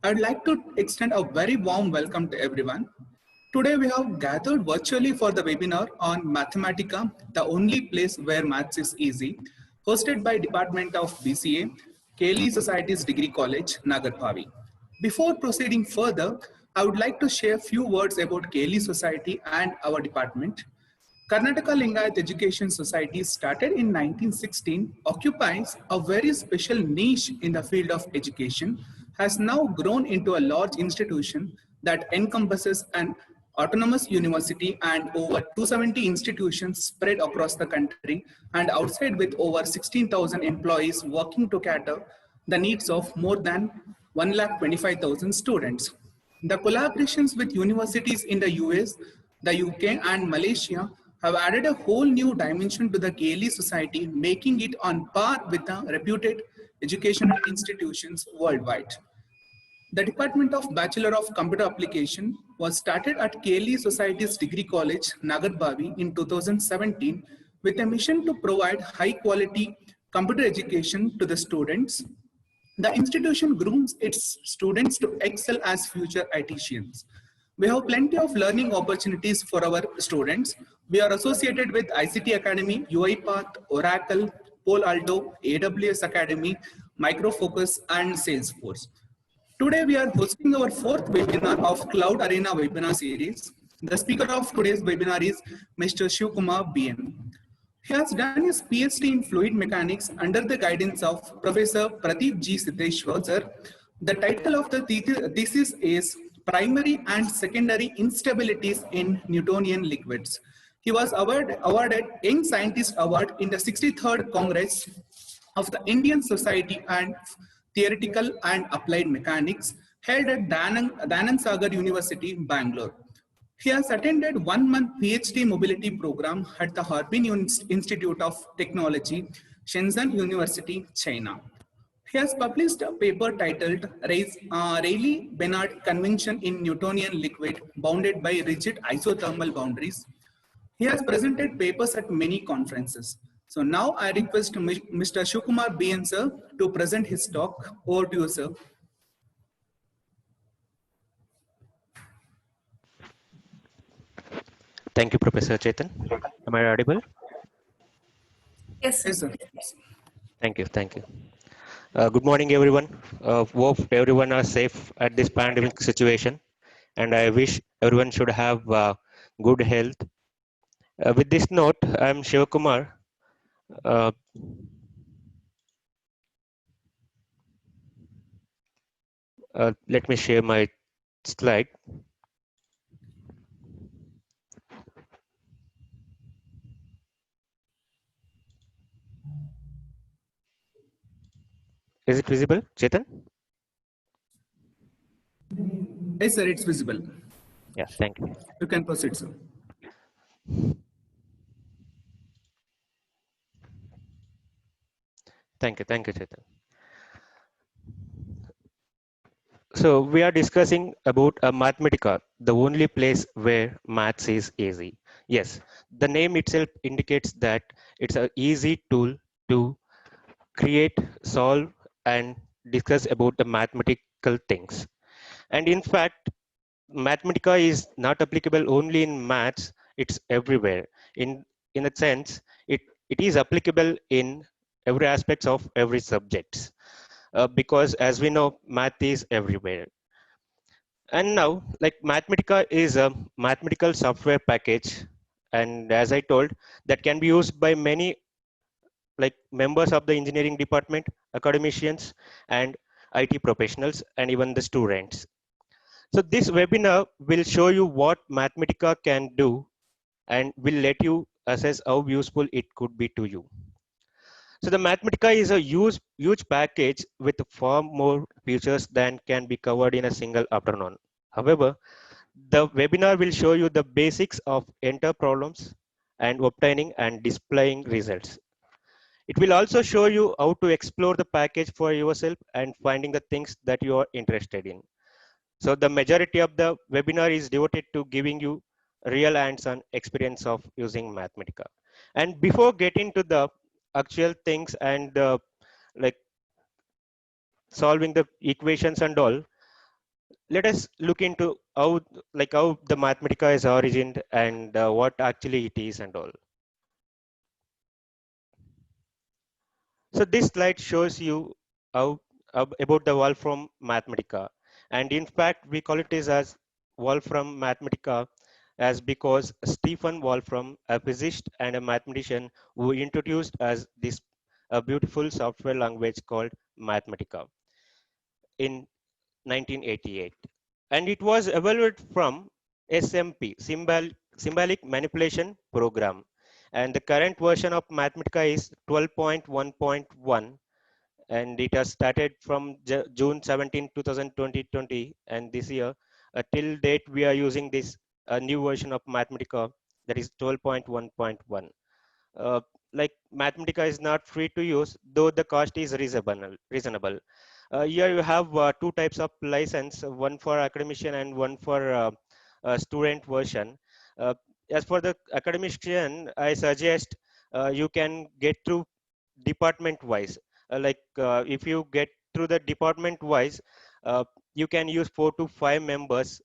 I'd like to extend a very warm welcome to everyone. Today we have gathered virtually for the webinar on Mathematica, the only place where maths is easy, hosted by Department of BCA, Keli Society's Degree College, Nagarpavi. Before proceeding further, I would like to share a few words about Keli Society and our department. Karnataka Lingayat Education Society, started in 1916, occupies a very special niche in the field of education, has now grown into a large institution that encompasses an autonomous university and over 270 institutions spread across the country and outside, with over 16,000 employees working to cater the needs of more than 125,000 students. The collaborations with universities in the US, the UK, and Malaysia have added a whole new dimension to the Gailey Society, making it on par with the reputed educational institutions worldwide. The Department of Bachelor of Computer Application was started at Gailey Society's Degree College, Nagarbavi in 2017 with a mission to provide high quality computer education to the students. The institution grooms its students to excel as future ITians. We have plenty of learning opportunities for our students. We are associated with ICT Academy, UiPath, Oracle, Palo Alto, AWS Academy, Microfocus, and Salesforce. Today, we are hosting our fourth webinar of Cloud Arena webinar series. The speaker of today's webinar is Mr. Shivkumar BN. He has done his PhD in fluid mechanics under the guidance of Professor Pradeep G. Siddeshwar, sir. The title of the thesis is Primary and Secondary Instabilities in Newtonian Liquids. He was awarded Young Scientist Award in the 63rd Congress of the Indian Society and Theoretical and Applied Mechanics, held at Danand Sagar University, Bangalore. He has attended 1-month PhD mobility program at the Harbin Institute of Technology, Shenzhen University, China. He has published a paper titled Rayleigh-Benard Convention in Newtonian Liquid Bounded by Rigid Isothermal Boundaries. He has presented papers at many conferences. So now I request Mr. Shivkumar BN sir to present his talk. Over to you, sir. Thank you, Professor Chetan. Am I audible? Yes, sir. Thank you. Thank you. Good morning, everyone. Hope everyone are safe at this pandemic situation, and I wish everyone should have good health. With this note, I am Shivakumar. Let me share my slide. Is it visible, Chetan? Yes, sir, it's visible. Yeah, thank you. You can proceed, sir. Thank you, Chetan. So we are discussing about Mathematica, the only place where maths is easy. Yes, the name itself indicates that it's an easy tool to create, solve, and discuss about the mathematical things. And in fact, Mathematica is not applicable only in maths, it's everywhere. In a sense, it is applicable in every aspects of every subjects. Because as we know, math is everywhere. And now, like Mathematica is a mathematical software package, and as I told, that can be used by many like members of the engineering department, academicians, and IT professionals, and even the students. So this webinar will show you what Mathematica can do and will let you assess how useful it could be to you. So the Mathematica is a huge package with far more features than can be covered in a single afternoon. However, the webinar will show you the basics of enter problems and obtaining and displaying results. It will also show you how to explore the package for yourself and finding the things that you are interested in. So the majority of the webinar is devoted to giving you real hands-on experience of using Mathematica. And before getting to the actual things and like solving the equations and all, let us look into how the Mathematica is origined and what actually it is and all. So this slide shows you how about the Wolfram Mathematica, and in fact we call it as Wolfram Mathematica as because Stephen Wolfram, a physicist and a mathematician, who introduced us this a beautiful software language called Mathematica in 1988, and it was evaluated from SMP, symbolic manipulation program, and the current version of Mathematica is 12.1.1, and it has started from June 17, 2020, and this year till date we are using this new version of Mathematica, that is 12.1.1. uh, like Mathematica is not free to use, though the cost is reasonable. Here you have two types of license, one for academician and one for student version. uh, as for the academician, I suggest you can get through department wise. If you get through the department wise, uh, you can use 4 to 5 members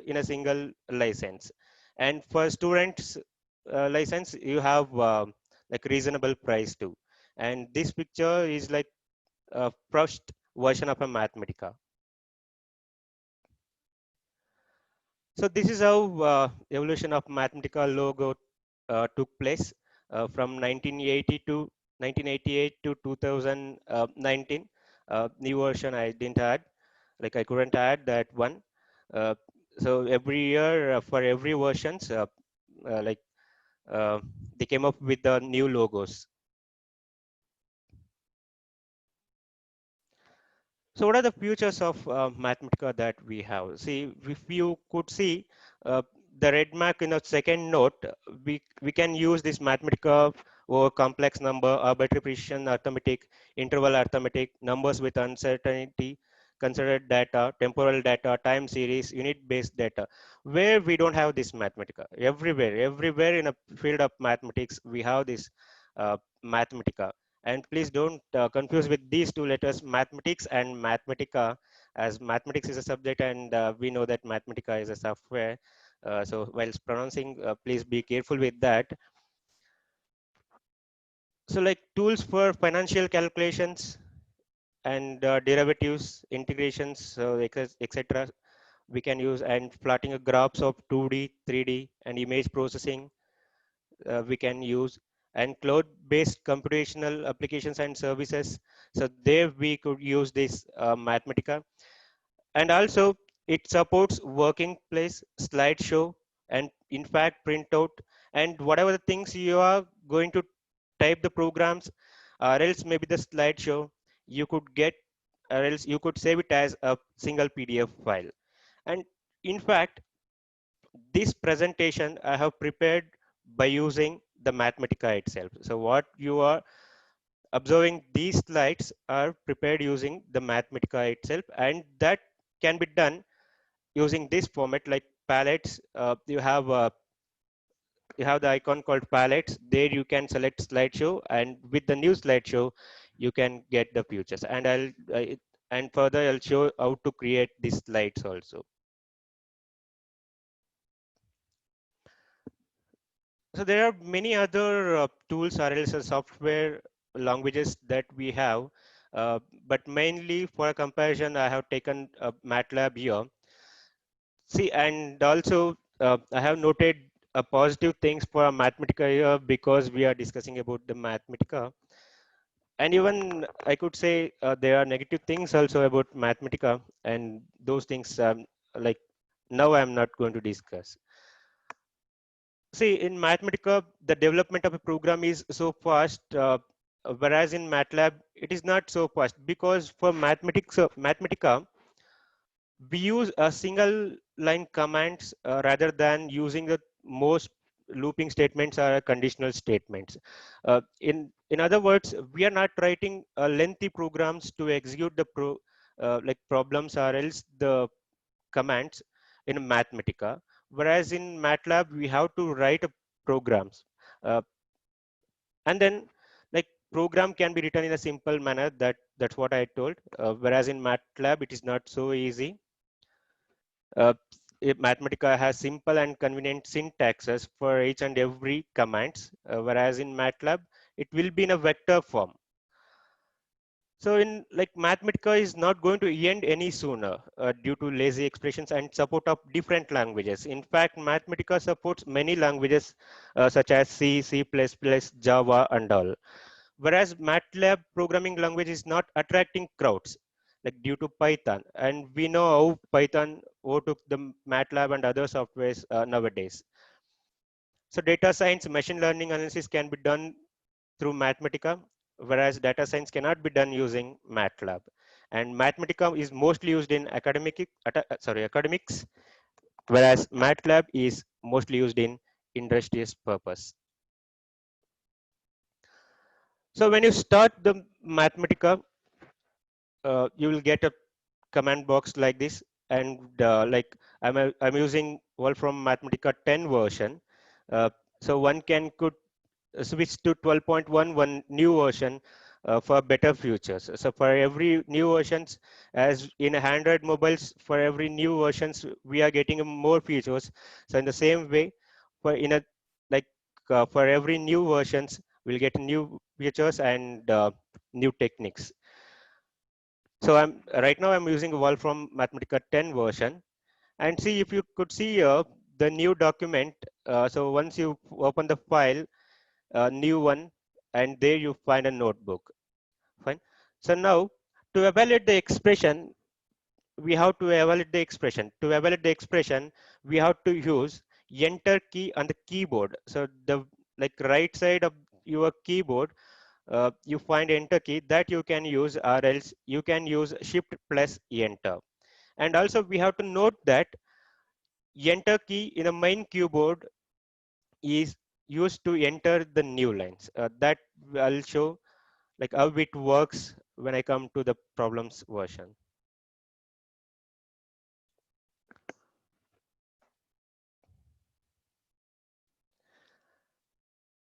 in a single license. And for students license, you have like reasonable price too. And this picture is like a first version of a Mathematica. So this is how evolution of Mathematica logo took place from 1980 to 1988 to 2019. New version I didn't add, like I couldn't add that one. Uh, so every year for every versions, like uh, they came up with the new logos. So what are the futures of Mathematica that we have? See, if you could see uh, the red mark in the second note, we can use this Mathematica or complex number, arbitrary precision arithmetic, interval arithmetic, numbers with uncertainty, considered data, temporal data, time series, unit-based data, where we don't have this Mathematica. Everywhere in a field of mathematics, we have this Mathematica. And please don't confuse with these two letters, mathematics and Mathematica, as mathematics is a subject and we know that Mathematica is a software. So whilst pronouncing, please be careful with that. So like tools for financial calculations and derivatives, integrations, etc. we can use, and plotting a graphs of 2D, 3D and image processing we can use, and cloud-based computational applications and services. So there we could use this Mathematica, and also it supports working place, slideshow, and in fact printout, and whatever the things you are going to type the programs, or else maybe the slideshow you could get, or else you could save it as a single PDF file. And in fact, this presentation I have prepared by using the Mathematica itself. So what you are observing, these slides are prepared using the Mathematica itself, and that can be done using this format like palettes. You have the icon called palettes. There you can select slideshow, and with the new slideshow, you can get the futures. And and further I'll show how to create these slides also. So there are many other tools or else software languages that we have, but mainly for a comparison, I have taken MATLAB here. See, and also I have noted positive things for Mathematica here because we are discussing about the Mathematica. And even I could say there are negative things also about Mathematica, and those things like now I'm not going to discuss. See, in Mathematica, the development of a program is so fast, whereas in MATLAB, it is not so fast because for Mathematica, we use a single line commands rather than using the most looping statements or conditional statements. In other words, we are not writing lengthy programs to execute the like problems or else the commands in Mathematica, whereas in MATLAB we have to write a programs, uh, and then like program can be written in a simple manner. That's what I told. Whereas in MATLAB it is not so easy. Uh, Mathematica has simple and convenient syntaxes for each and every commands, whereas in MATLAB, it will be in a vector form. So in like Mathematica is not going to end any sooner due to lazy expressions and support of different languages. In fact, Mathematica supports many languages such as C, C++, Java and all. Whereas MATLAB programming language is not attracting crowds like due to Python. And we know how Python overtook the MATLAB and other softwares nowadays. So data science, machine learning analysis can be done through Mathematica, whereas data science cannot be done using MATLAB. And Mathematica is mostly used in academics, whereas MATLAB is mostly used in industrious purpose. So when you start the Mathematica, you will get a command box like this, and like I'm using Wolfram Mathematica 10 version. So one could switch to 12.1, one new version for better features. So for every new versions, as in Android mobiles, for every new versions, we are getting more features. So in the same way, for in a like for every new versions, we'll get new features and new techniques. So I'm using Wolfram Mathematica 10 version, and see if you could see here the new document. So once you open the file, new one, and there you find a notebook. Fine. So now to evaluate the expression, we have to evaluate the expression. To evaluate the expression, we have to use enter key on the keyboard. So the like right side of your keyboard, you find enter key that you can use, or else you can use shift plus enter. And also we have to note that enter key in the main keyboard is used to enter the new lines. That I'll show like how it works when I come to the problems version.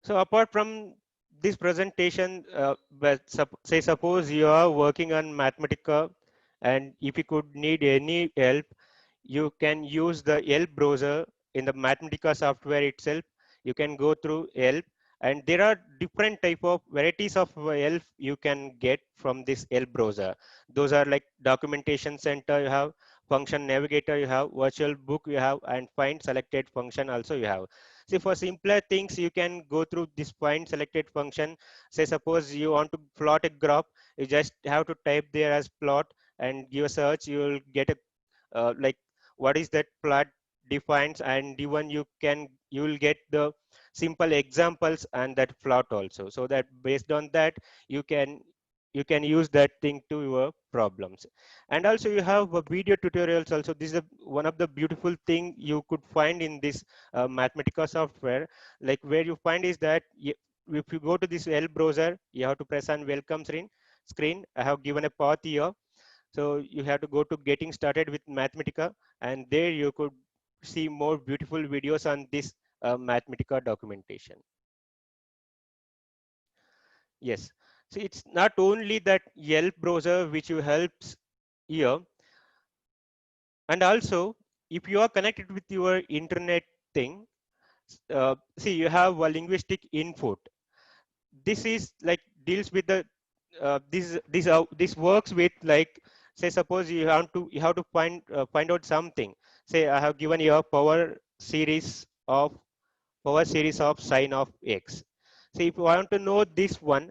So apart from this presentation, say suppose you are working on Mathematica, and if you could need any help, you can use the help browser in the Mathematica software itself. You can go through help, and there are different type of varieties of help you can get from this help browser. Those are like documentation center you have, function navigator you have, virtual book you have, and find selected function also you have. See, for simpler things, you can go through this find selected function. Say suppose you want to plot a graph, you just have to type there as plot and give a search. You will get a like what is that plot defines, and even you will get the simple examples and that plot also, so that based on that you can use that thing to your problems. And also you have video tutorials also. This is one of the beautiful thing you could find in this Mathematica software. Like where you find is that if you go to this L browser, you have to press on welcome screen. I have given a path here. So you have to go to getting started with Mathematica, and there you could see more beautiful videos on this Mathematica documentation. Yes. So it's not only that Yelp browser which you helps here, and also if you are connected with your internet thing, see you have a linguistic input. This is like deals with the this works with, like, say suppose you have to find out something. Say I have given you a power series of sine of x. So if you want to know this one,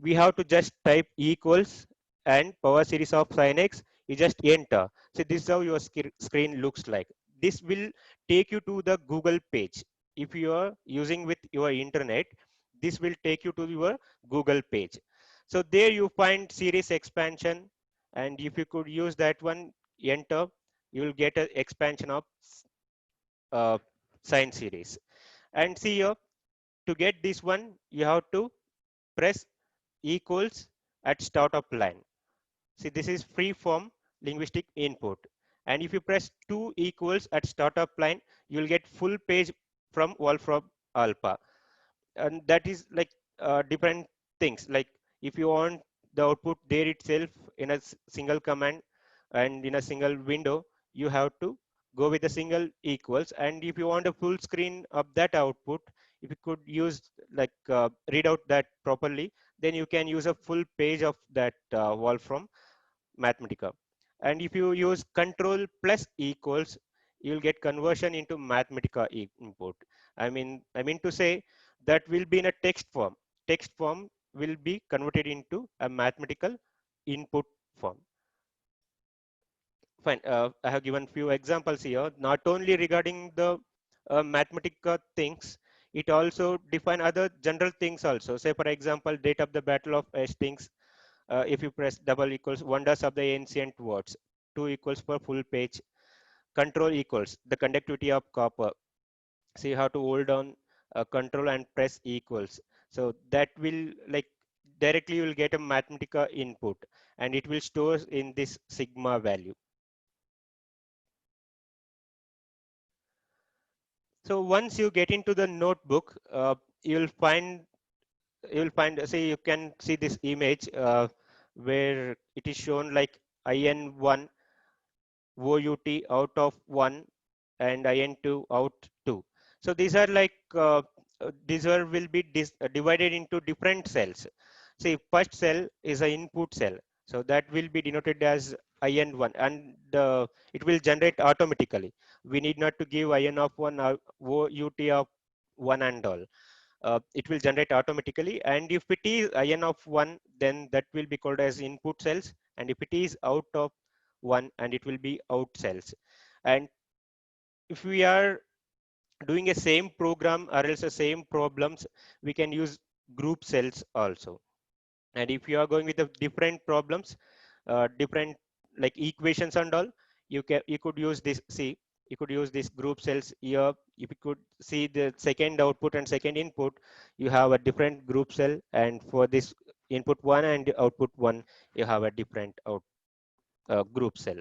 we have to just type equals and power series of sine x. You just enter. So this is how your screen looks like. This will take you to the Google page. If you are using with your internet, this will take you to your Google page. So there you find series expansion, and if you could use that one, enter, you will get an expansion of uh, sine series. And see here, to get this one, you have to press equals at start of line. See, this is free form linguistic input. And if you press 2 equals at startup line, you'll get full page from Wolfram Alpha. And that is like different things. Like if you want the output there itself in a single command and in a single window, you have to go with a single equals. And if you want a full screen of that output, if you could use like read out that properly, then you can use a full page of that Wolfram Mathematica. And if you use control plus equals, you'll get conversion into Mathematica input. I mean to say that will be in a text form. Text form will be converted into a mathematical input form. Fine. I have given few examples here, not only regarding the Mathematica things, it also define other general things also. Say, for example, date of the Battle of Hastings. If you press double equals wonders of the ancient words, 2 equals for full page, control equals the conductivity of copper. So you have to hold on control and press equals. So that will like directly you will get a Mathematica input, and it will store in this sigma value. So once you get into the notebook, you'll find say you can see this image where it is shown like IN1 OUT out of 1 and IN2 out 2. So these are like these are will be divided into different cells. See, first cell is an input cell, so that will be denoted as IN1, and it will generate automatically. We need not to give IN of 1 or OUT of 1 and all. It will generate automatically, and if it is IN of 1, then that will be called as input cells, and if it is out of 1, and it will be out cells. And if we are doing a same program or else the same problems, we can use group cells also. And if you are going with the different problems, different like equations and all, you could use this. See, you could use these group cells here. If you could see the second output and second input, you have a different group cell, and for this input 1 and output 1, you have a different group cell.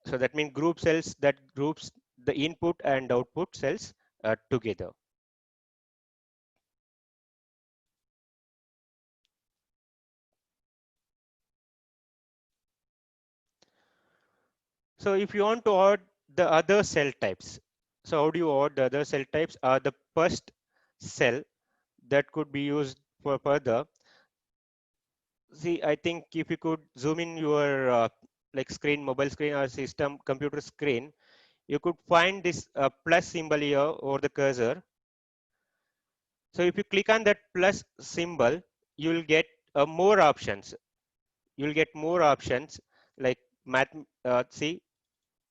So that means group cells that groups the input and output cells together. So if you want to add the other cell types, so how do you add the other cell types? The first cell that could be used for further. See, I think if you could zoom in your like screen, mobile screen or system computer screen, you could find this plus symbol here over the cursor. So if you click on that plus symbol, you will get more options. You'll get more options like see,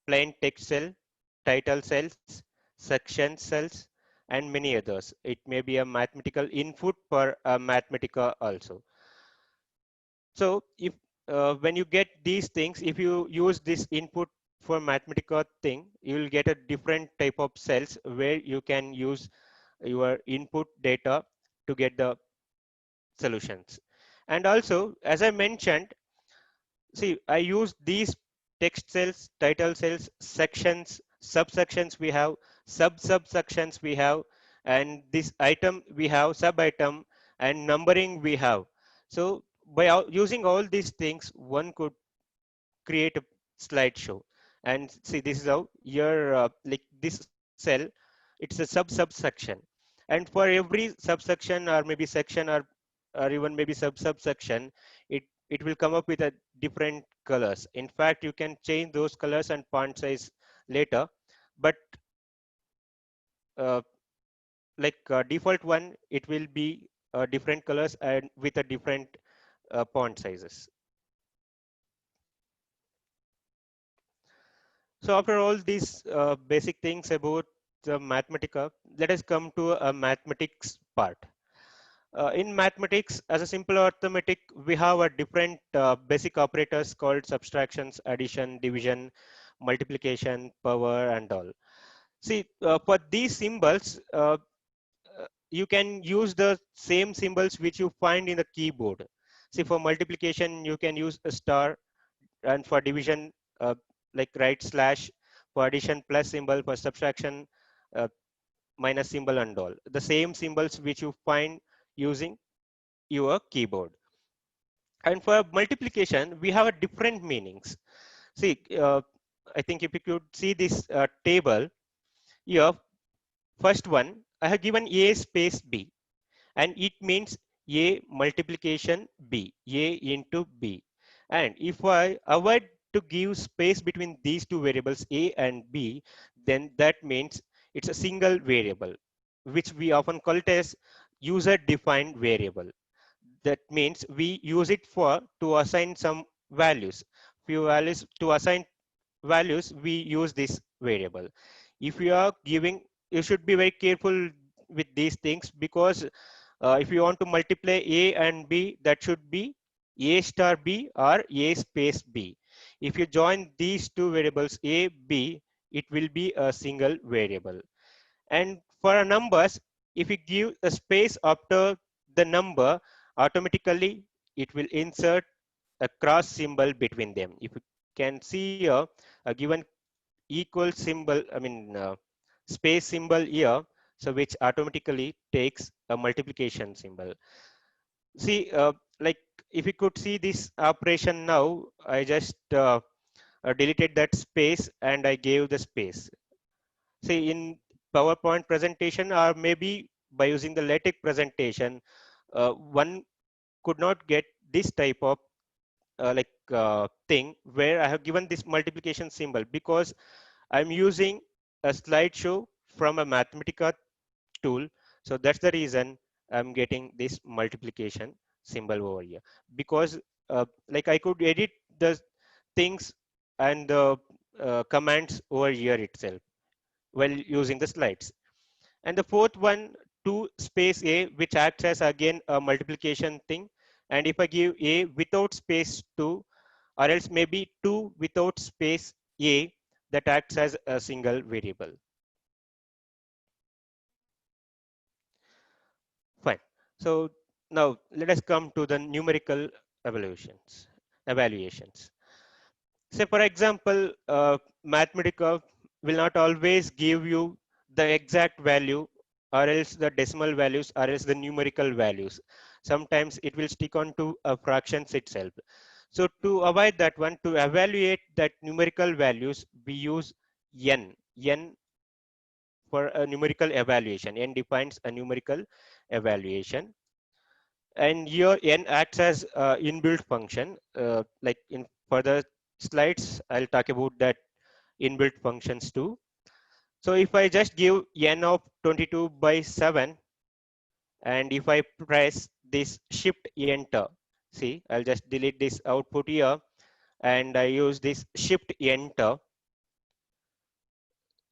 plain text cell, title cells, section cells, and many others. It may be a mathematical input for a Mathematica also. So if when you get these things, if you use this input for Mathematica thing, you will get a different type of cells where you can use your input data to get the solutions. And also, as I mentioned, see, I use these text cells, title cells, sections, subsections we have, subsections we have, and this item we have, sub item, and numbering we have. So by using all these things, one could create a slideshow. And see, this is how your like this cell, it's a subsection. And for every subsection or maybe section or even maybe subsection, it will come up with a different colors. In fact, you can change those colors and font size later, but uh, like default one, it will be different colors and with a different font sizes. So after all these basic things about the Mathematica, let us come to a mathematics part. In mathematics, as a simple arithmetic, we have a different basic operators called subtractions, addition, division, multiplication, power, and all. See, for these symbols, you can use the same symbols which you find in the keyboard. See, for multiplication, you can use a star, and for division, like right slash, for addition plus symbol, for subtraction, uh, minus symbol and all. The same symbols which you find using your keyboard. And for multiplication, we have a different meanings. See, I think if you could see this table here, first one, I have given A space B, and it means A multiplication B, A into B. And if I avoid to give space between these two variables A and B, then that means it's a single variable, which we often call it as user defined variable. That means we use it for to assign some values. Few values to assign values, we use this variable. If you are giving, you should be very careful with these things, because if you want to multiply A and B, that should be A star B or A space B. If you join these two variables A, B, it will be a single variable. And for numbers, if you give a space after the number, automatically it will insert a cross symbol between them. If you can see here, a given equal symbol, space symbol here, so which automatically takes a multiplication symbol. See, like if you could see this operation now, I just deleted that space and I gave the space. See, in PowerPoint presentation, or maybe by using the LaTeX presentation, one could not get this type of thing where I have given this multiplication symbol, because I'm using a slideshow from a Mathematica tool. So that's the reason I'm getting this multiplication symbol over here, because like I could edit the things and the commands over here itself while using the slides. And the fourth one, 2 space A, which acts as again a multiplication thing. And if I give A without space 2, or else maybe 2 without space A, that acts as a single variable. Fine. So now let us come to the numerical evaluations. Say for example, Mathematica will not always give you the exact value, or else the decimal values, or else the numerical values. Sometimes it will stick on to a fractions itself. So to avoid that one, to evaluate that numerical values, we use n for a numerical evaluation. N defines a numerical evaluation. And here n acts as inbuilt function. Like in further slides, I'll talk about that inbuilt functions too. So if I just give n of 22 by 7, and if I press this shift enter, see, I'll just delete this output here, and I use this shift enter,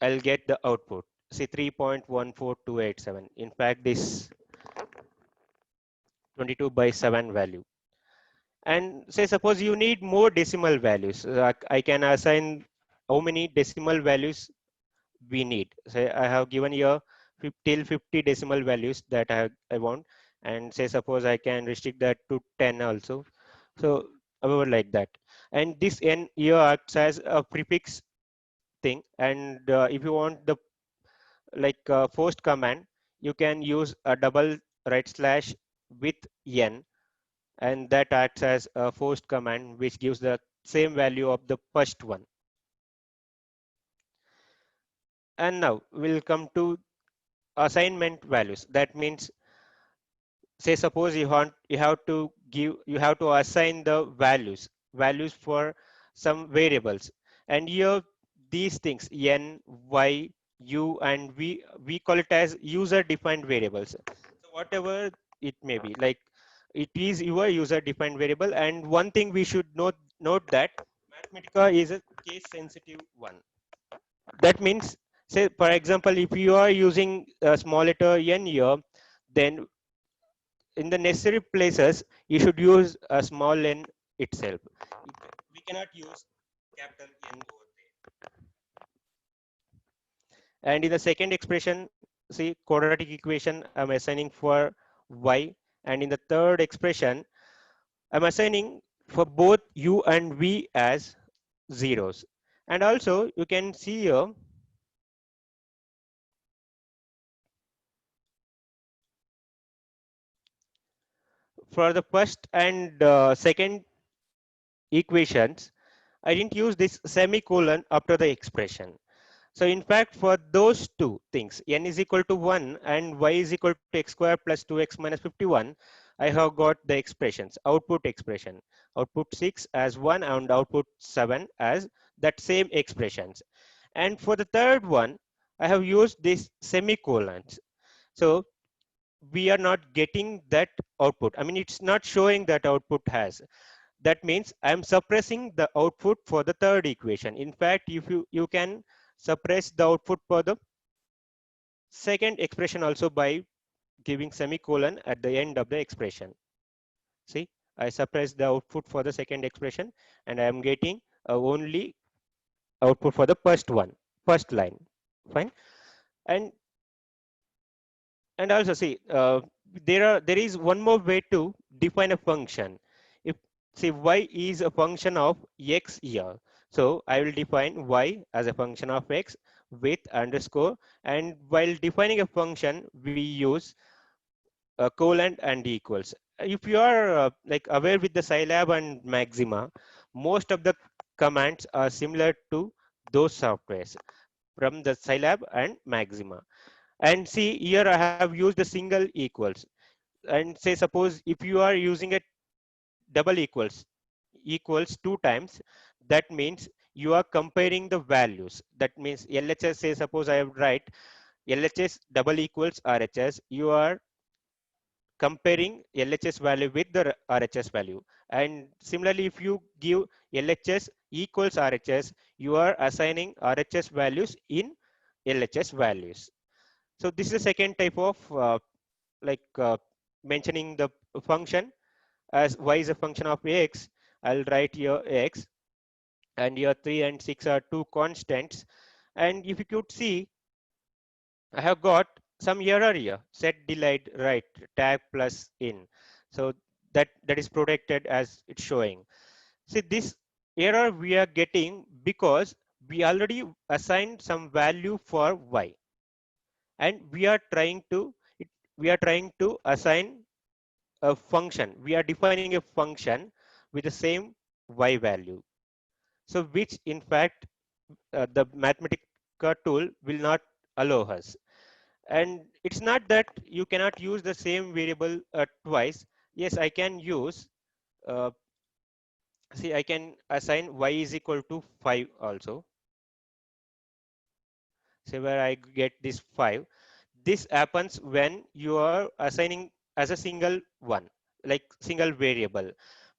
I'll get the output. See, 3.14287. In fact, this 22 by 7 value. And say suppose you need more decimal values, I can assign how many decimal values we need. Say I have given here till 50 decimal values that I want, and say suppose I can restrict that to 10 also. So however like that, and this n here acts as a prefix thing. And if you want the first command, you can use a double right slash with n, and that acts as a forced command which gives the same value of the first one. And now we'll come to assignment values. That means, say suppose you have to assign the values for some variables, and here these things n, y, u, and we call it as user defined variables. So whatever it may be, like it is your user defined variable. And one thing we should note that Mathematica is a case sensitive one. That means, say for example, if you are using a small letter n here, then in the necessary places you should use a small n itself. We cannot use capital N over there. And in the second expression, see, quadratic equation I'm assigning for y, and in the third expression I'm assigning for both u and v as zeros. And also you can see here, for the first and second equations, I didn't use this semicolon after the expression. So in fact, for those two things, n is equal to 1 and y is equal to x square plus 2x minus 51, I have got the expressions, output expression, output 6 as 1 and output 7 as that same expressions. And for the third one, I have used this semicolons. So we are not getting that output. I mean, it's not showing that output has. That means I'm suppressing the output for the third equation. In fact, if you can suppress the output for the second expression also by giving semicolon at the end of the expression. See, I suppress the output for the second expression and I am getting only output for the first line. Fine. And also see, there is one more way to define a function. If see y is a function of x here, so I will define y as a function of x with underscore, and while defining a function we use colon and equals. If you are like aware with the Scilab and Maxima, most of the commands are similar to those softwares from the Scilab and Maxima. And see here I have used the single equals, and say suppose if you are using a double equals two times, that means you are comparing the values. That means LHS, say suppose I write LHS double equals RHS, you are comparing LHS value with the RHS value. And similarly, if you give LHS equals RHS, you are assigning RHS values in LHS values. So this is the second type of like mentioning the function as y is a function of x. I'll write here x, and here 3 and 6 are two constants. And if you could see, I have got some error here, set delayed right tag plus in. So that is protected as it's showing. See, this error we are getting because we already assigned some value for y, and we are trying to assign a function. We are defining a function with the same y value. So which in fact the Mathematica tool will not allow us. And it's not that you cannot use the same variable twice. Yes, I can use, uh, see, I can assign y is equal to 5 also. So where I get this 5. This happens when you are assigning as a single one, like single variable.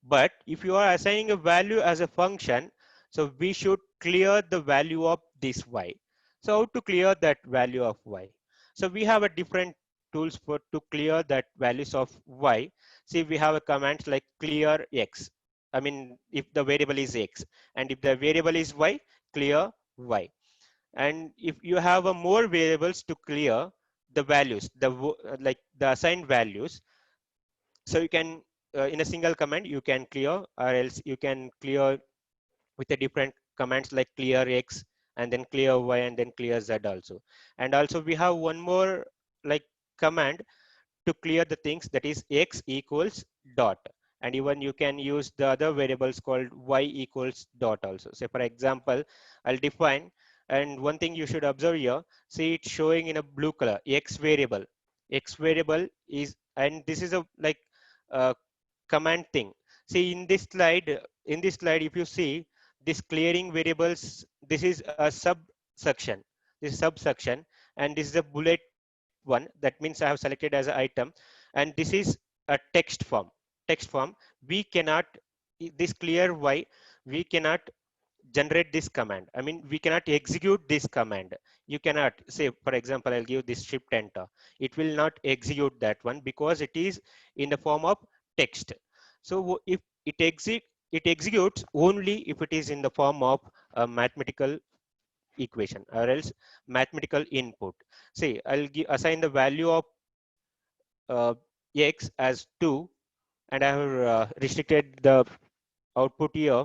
But if you are assigning a value as a function, so we should clear the value of this y. So how to clear that value of y? So we have a different tools for to clear that values of y. See, we have a command like clear x. I mean, if the variable is x, and if the variable is y, clear y. And if you have a more variables to clear the values, like the assigned values, so you can in a single command you can clear, or else you can clear with a different commands like clear x and then clear y and then clear z also. And also we have one more like command to clear the things, that is x equals dot. And even you can use the other variables called y equals dot also. So for example, I'll define, and one thing you should observe here, see it's showing in a blue color, x variable is, and this is a like command thing. See in this slide if you see this clearing variables, this is a subsection, this is subsection, and this is a bullet one, that means I have selected as an item, and this is a text form. We cannot, this clear y, we cannot generate this command. I mean, we cannot execute this command. You cannot say, for example, I'll give this shift enter. It will not execute that one because it is in the form of text. So if it executes only if it is in the form of a mathematical equation or else mathematical input. Say assign the value of uh, x as 2, and I have restricted the output here.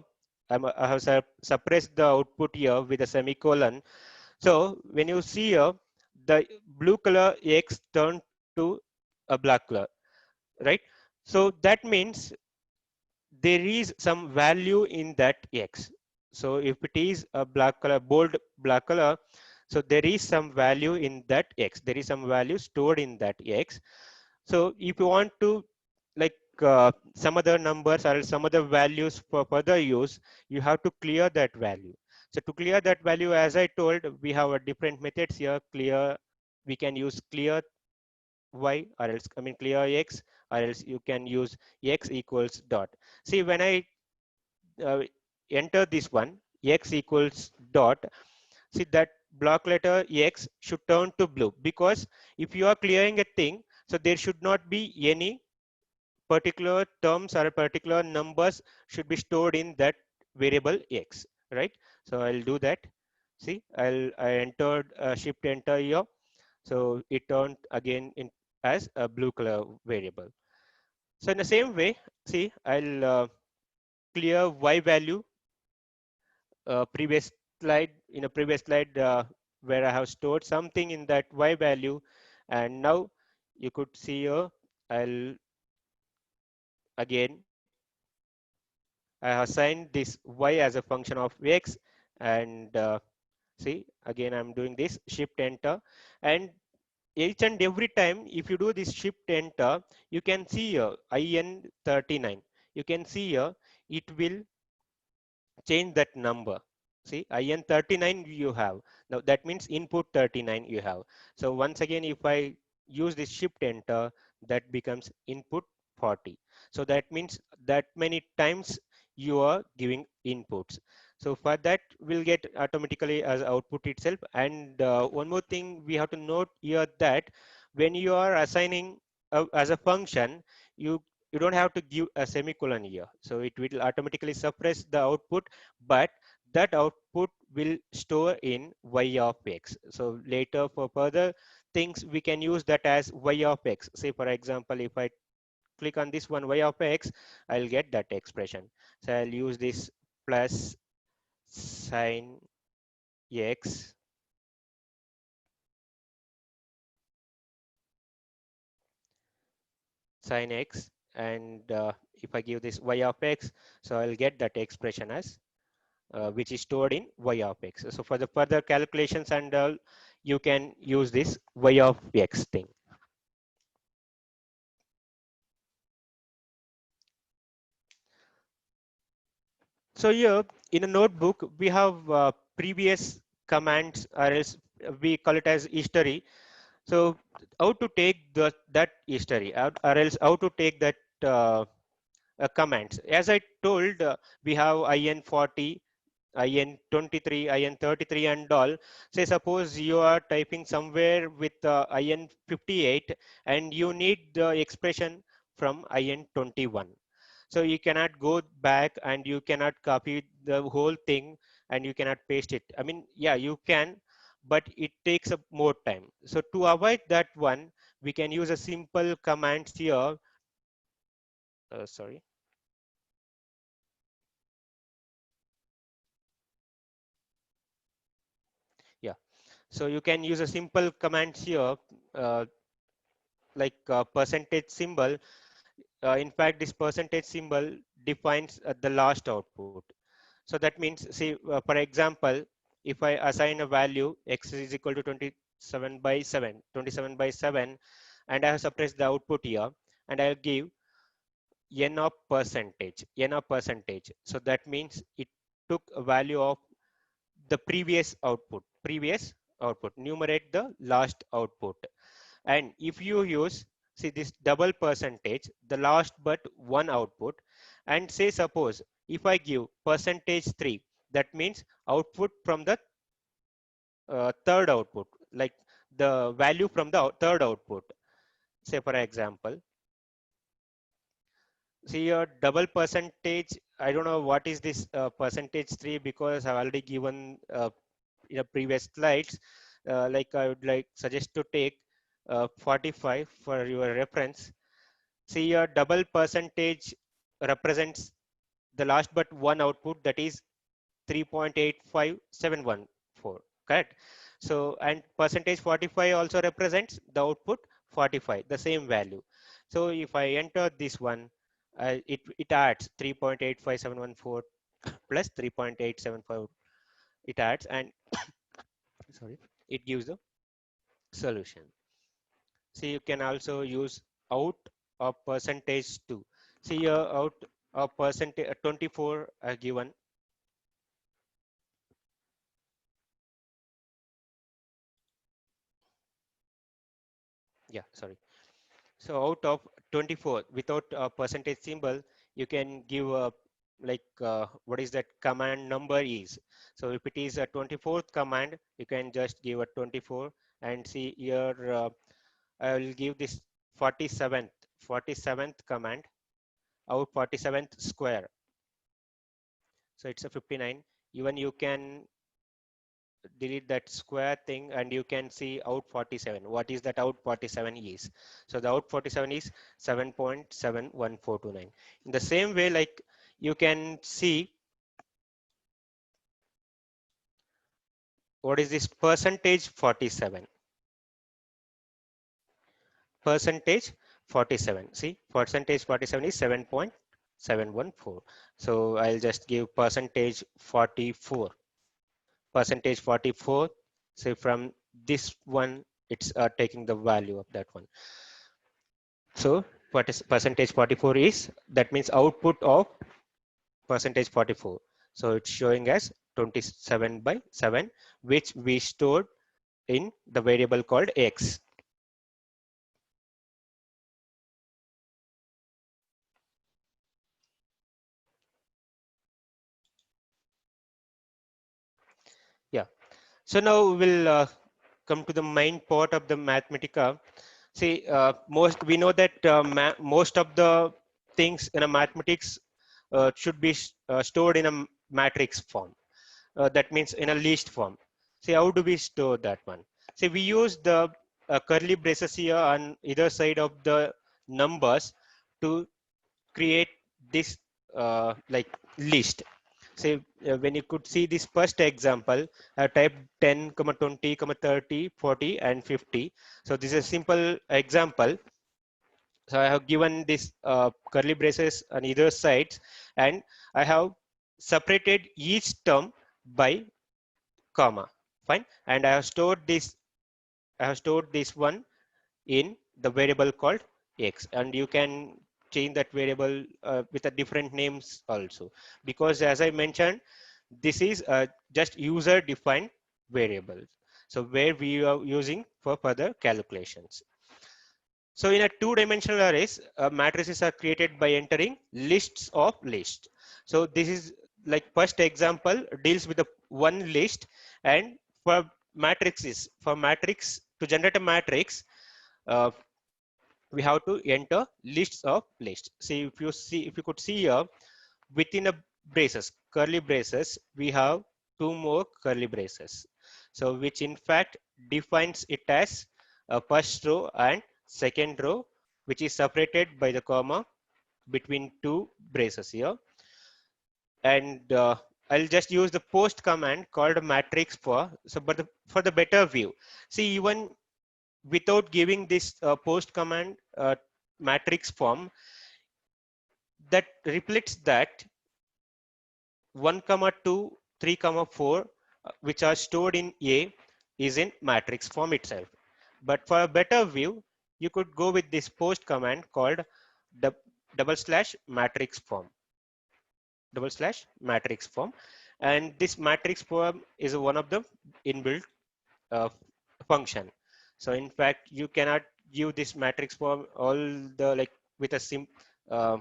I have suppressed the output here with a semicolon. So when you see here, the blue color x turned to a black color, right? So that means there is some value in that x. So if it is a black color, bold black color, so there is some value in that X. There is some value stored in that X. So if you want to like some other numbers or some other values for further use, you have to clear that value. So to clear that value, as I told, we have a different methods here. Clear, we can use clear Y, or else I mean clear X, or else you can use X equals dot. See, when I uh, enter this one, X equals dot, see that block letter X should turn to blue, because if you are clearing a thing, so there should not be any particular terms or particular numbers should be stored in that variable X, right? So I'll do that. See, I entered shift enter here, so it turned again in as a blue color variable. So in the same way, see, I'll clear Y value. Previous slide, in a previous slide, where I have stored something in that Y value, and now you could see here, I'll again I have assigned this Y as a function of X, and see, again I'm doing this shift enter, and each and every time if you do this shift enter, you can see here IN39, you can see here it will change that number. See, IN39 you have. Now that means input 39 you have. So once again, if I use this shift enter, that becomes input 40. So that means that many times you are giving inputs. So for that, we'll get automatically as output itself. And one more thing we have to note here, that when you are assigning as a function, you you don't have to give a semicolon here. So it will automatically suppress the output, but that output will store in Y of X. So later for further things, we can use that as Y of X. Say for example, if I click on this one Y of X, I'll get that expression. So I'll use this plus sin X sin X, and if I give this Y of X, so I'll get that expression as which is stored in Y of X. So for the further calculations and all, you can use this Y of X thing. So here in a notebook, we have previous commands, or else we call it as history. So how to take that history, or else how to take that commands. As I told, we have IN40, IN23, IN33 and all. Say suppose you are typing somewhere with IN58 and you need the expression from IN21. So you cannot go back and you cannot copy the whole thing and you cannot paste it. I mean, yeah, you can, but it takes up more time. So to avoid that one, we can use a simple command here. Sorry. Yeah. So you can use a simple command here, uh, like percentage symbol. In fact, this percentage symbol defines the last output. So that means, see, for example, if I assign a value x is equal to 27 by 7, 27 by 7, and I have suppressed the output here, and I'll give n of percentage, n of percentage. So that means it took a value of the previous output, numerate the last output. And if you use, see, this double percentage, the last but one output, and say suppose if I give percentage 3, that means output from the third output, like the value from the third output. Say for example, see your double percentage, I don't know what is this percentage 3, because I've already given in the previous slides. Like I would like suggest to take 45 for your reference. See, your double percentage represents the last but one output, that is 3.85714, correct? So, and percentage 45 also represents the output 45, the same value. So if I enter this one, it adds 3.85714 plus 3.874 it adds, and sorry, it gives the solution. See, you can also use out or percentage too. See here, out or percentage 24 are given. Yeah, sorry. So out of 24, without a percentage symbol, you can give a what is that command number is. So if it is a 24th command, you can just give a 24, and see here I will give this 47th command out 47th square. So it's a 59. Even you can delete that square thing and you can see out 47. What is that out 47 is? So the out 47 is 7.71429. In the same way, like you can see what is this percentage 47. Percentage 47. See, percentage 47 is 7.714. So I'll just give percentage 44. Percentage 44. So from this one, it's taking the value of that one. So what is percentage 44 is, that means output of percentage 44. So it's showing as 27/7, which we stored in the variable called x. Yeah. So now we'll come to the main part of the Mathematica. See, most we know that most of the things in a mathematics should be stored in a matrix form. That means in a list form. See, how do we store that one? See, we use the curly braces here on either side of the numbers to create this like list. Say when you could see this first example, I typed 10, 20, 30, 40, and 50. So this is a simple example. So I have given this curly braces on either sides, and I have separated each term by comma. Fine. And I have stored this one in the variable called x, and you can change that variable with a different names also, because as I mentioned, this is just user defined variable, so where we are using for further calculations. So in a two-dimensional arrays, matrices are created by entering lists of lists. So this is like first example deals with the one list, and for matrix to generate a matrix, uh, we have to enter lists of lists. See, if you could see here, within a braces, curly braces, we have two more curly braces. So which in fact defines it as a first row and second row, which is separated by the comma between two braces here. And I'll just use the post command called matrix for, so but for the better view. See, even without giving this post command matrix form, that reflects that 1 comma 2 3 comma 4 which are stored in a is in matrix form itself. But for a better view, you could go with this post command called double slash matrix form, and this matrix form is one of the inbuilt uh, function. So in fact, you cannot give this matrix form all the like with uh,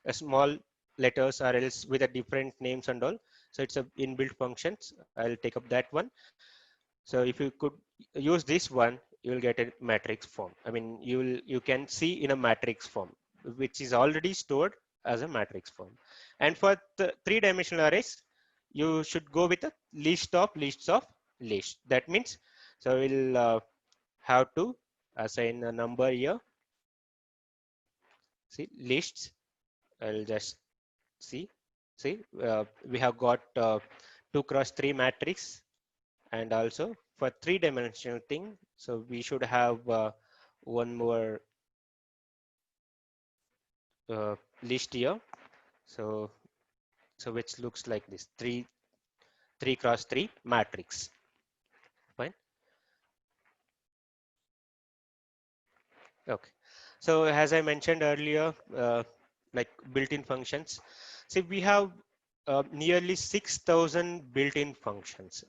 a small letters or else with a different names and all. So it's a inbuilt functions. I'll take up that one. So if you could use this one, you will get a matrix form. I mean, you can see in a matrix form, which is already stored as a matrix form. And for the three-dimensional arrays, you should go with a list of lists of lists. That means, so we'll have to assign a number here. See lists. I'll just see. See, we have got 2 cross 3 matrix, and also for three-dimensional thing, so we should have one more list here. So So which looks like this 3 cross 3 matrix. Fine. Okay. So as I mentioned earlier, like built-in functions. See, we have nearly 6,000 built-in functions.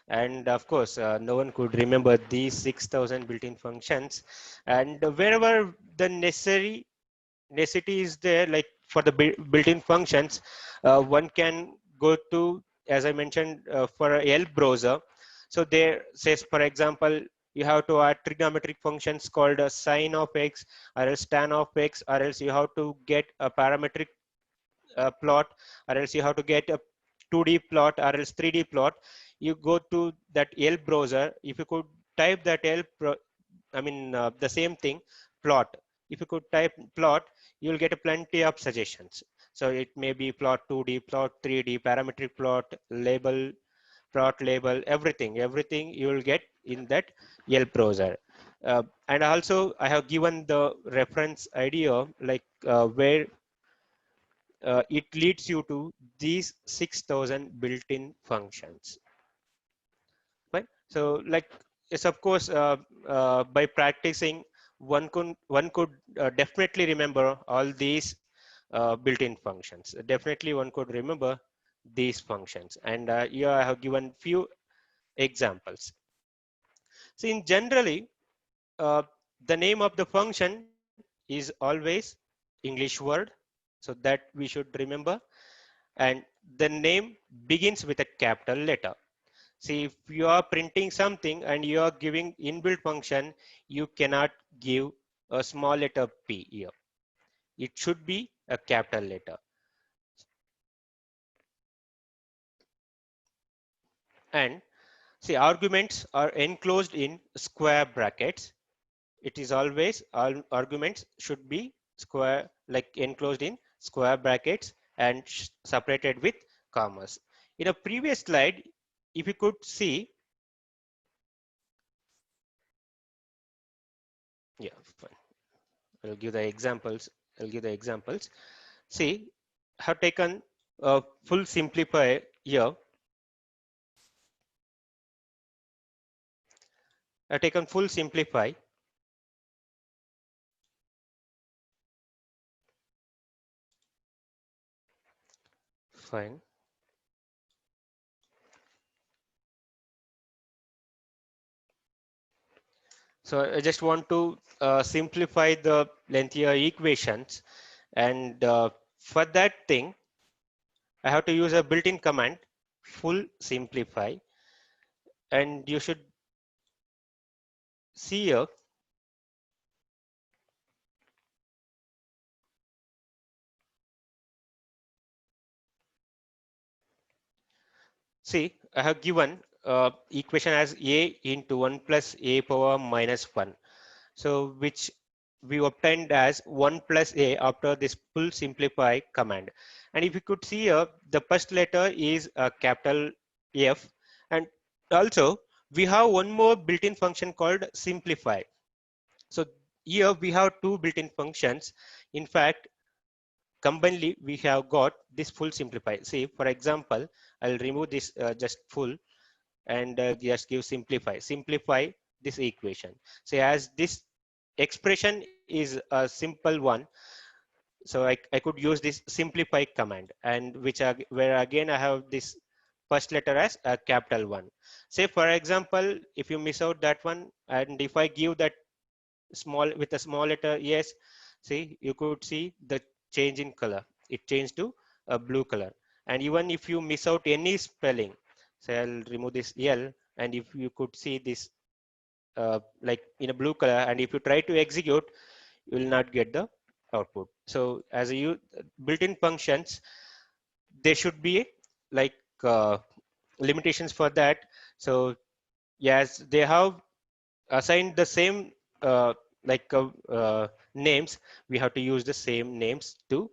And of course, no one could remember these 6,000 built-in functions. And wherever the necessity is there, like for the built-in functions, one can go to, as I mentioned, for a L browser. So there says, for example, you have to add trigonometric functions called a sine of x or else tan of x, or else you have to get a parametric plot, or else you have to get a 2D plot or else 3D plot. You go to that L browser. If you could type that the same thing, plot. If you could type plot, you'll get a plenty of suggestions. So it may be plot 2D, plot 3D, parametric plot, label, plot label, everything you will get in that Yelp browser. And also I have given the reference idea, like where it leads you to these 6,000 built-in functions. Right? So like, yes, of course, by practicing, one could definitely remember all these built-in functions. Definitely one could remember these functions. And here I have given few examples. So in generally, uh, the name of the function is always English word, so that we should remember. And the name begins with a capital letter. See, if you are printing something and you are giving inbuilt function, you cannot give a small letter p here. It should be a capital letter. And see, arguments are enclosed in square brackets. It is always, all arguments should be square, like enclosed in square brackets and separated with commas. In a previous slide, if you could see, yeah, fine. I'll give the examples. I'll give the examples. See, I have taken a full simplify here. I've taken full simplify. Fine. So I just want to simplify the lengthier equations, and for that thing, I have to use a built-in command, full simplify, and you should see here. See, I have given equation as a into 1 plus a power minus 1. So which we obtained as 1 plus a after this full simplify command. And if you could see here, the first letter is a capital F. And also we have one more built-in function called simplify. So here we have two built-in functions. In fact, combinedly we have got this full simplify. See, for example, I'll remove this just full and just give simplify this equation. So as this expression is a simple one, so I could use this simplify command, and where again I have this first letter as a capital one. Say for example, if you miss out that one, and if I give that small with a small letter yes, see, you could see the change in color. It changed to a blue color. And even if you miss out any spelling, say I'll remove this L, and if you could see this like in a blue color, and if you try to execute, you will not get the output. So as a built-in functions, there should be like limitations for that. So yes, they have assigned the same like names, we have to use the same names to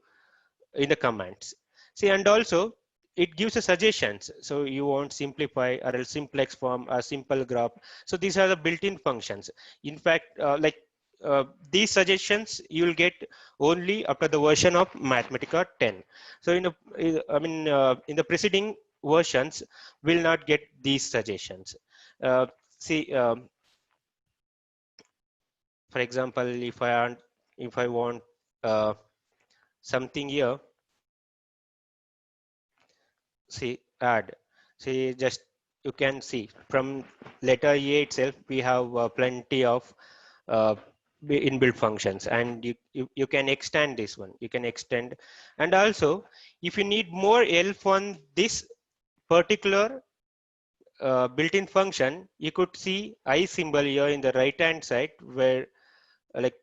in the commands. See, and also it gives a suggestions. So you want simplify or else simplex form or simple graph. So these are the built-in functions. In fact, like these suggestions you will get only after the version of Mathematica 10. So in the preceding versions will not get these suggestions. See, for example, if I want something here, see add. See, just you can see from letter A itself we have plenty of uh, inbuilt functions, and you can extend this one. You can extend, and also if you need more elf on this particular built-in function, you could see I symbol here in the right hand side where like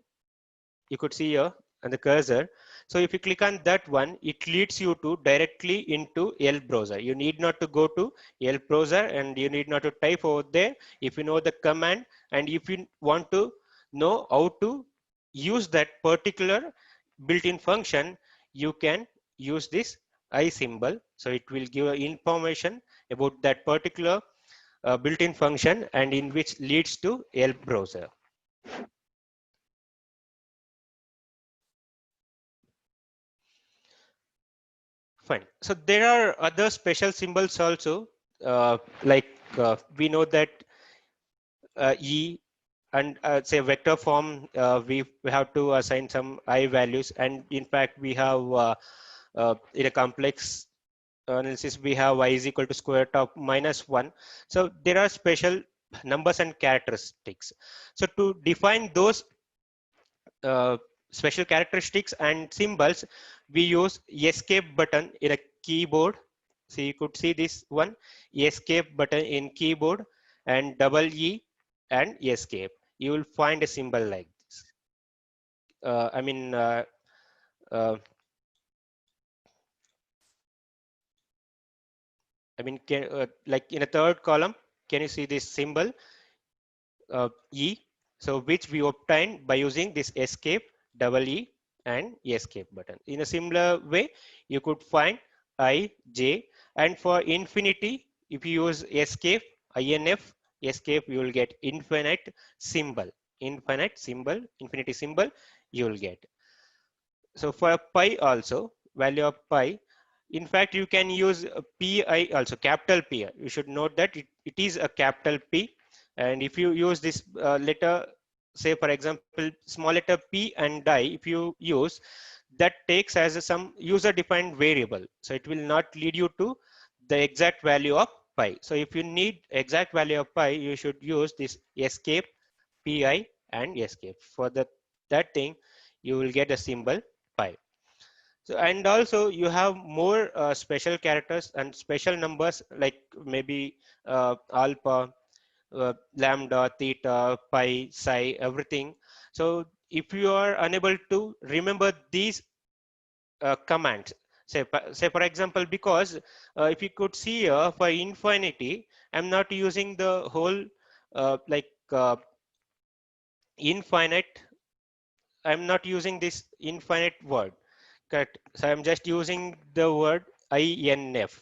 you could see here on the cursor. So if you click on that one, it leads you to directly into Elf browser. You need not to go to Elf browser, and you need not to type over there. If you know the command, and if you want to know how to use that particular built-in function, you can use this I symbol. So it will give information about that particular built-in function, and in which leads to Elf browser. Fine. So there are other special symbols also, like we know that E and say vector form, we have to assign some I values, and in fact we have in a complex analysis we have y is equal to square root of -1. So there are special numbers and characteristics. So to define those uh, special characteristics and symbols, we use escape button in a keyboard. So you could see this one, escape button in keyboard, and double E and escape. You will find a symbol like this. I mean, uh, like in a third column, can you see this symbol E? So which we obtained by using this escape, double E and escape button. In a similar way, you could find I, J, and for infinity, if you use escape, INF, escape, you will get infinite symbol, infinity symbol you will get. So for pi also, value of pi, in fact, you can use pi also, capital P. You should note that it is a capital P. And if you use this letter, say for example, small letter P and I, if you use, that takes as some user defined variable. So it will not lead you to the exact value of pi. So if you need exact value of pi, you should use this escape, pi and escape. For that thing, you will get a symbol pi. So, and also you have more special characters and special numbers, like maybe alpha, lambda, theta, pi, psi, everything. So if you are unable to remember these commands, say for example, because if you could see here for infinity, I'm not using the whole infinite. I'm not using this infinite word. Correct. So I'm just using the word INF.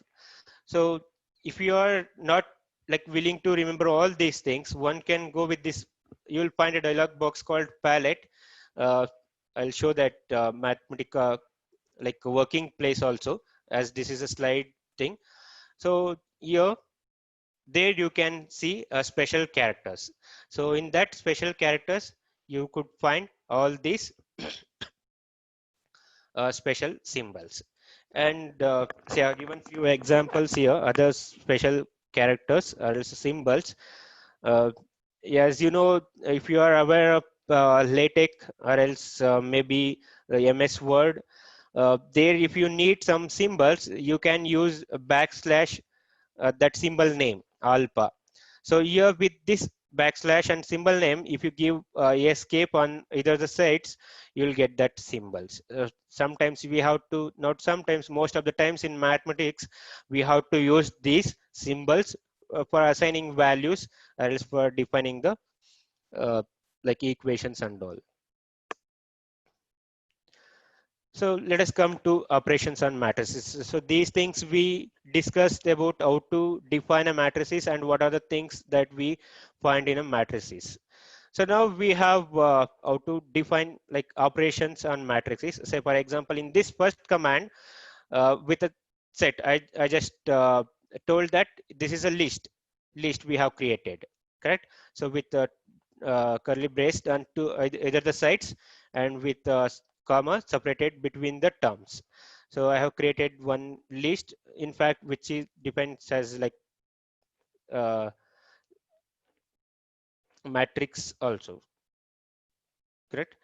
So if you are not like willing to remember all these things, one can go with this. You will find a dialog box called palette. I'll show that Mathematica like a working place also, as this is a slide thing. So here, there you can see special characters. So in that special characters, you could find all these special symbols. And say I've given few examples here, other special characters or symbols. Uh, as you know, if you are aware of LaTeX or else maybe the MS Word, there if you need some symbols, you can use a backslash that symbol name alpha. So here with this backslash and symbol name, if you give escape on either the sides, you'll get that symbols. Sometimes we have to, not sometimes, most of the times in mathematics, we have to use these symbols for assigning values or else for defining the like equations and all. So let us come to operations on matrices. So these things we discussed about how to define a matrices and what are the things that we find in a matrices. So now we have how to define like operations on matrices. Say for example, in this first command with a set, I just told that this is a list we have created, correct? So with curly braced on to either the sides and with comma separated between the terms. So I have created one list, in fact, which is depends as like uh, matrix also, correct?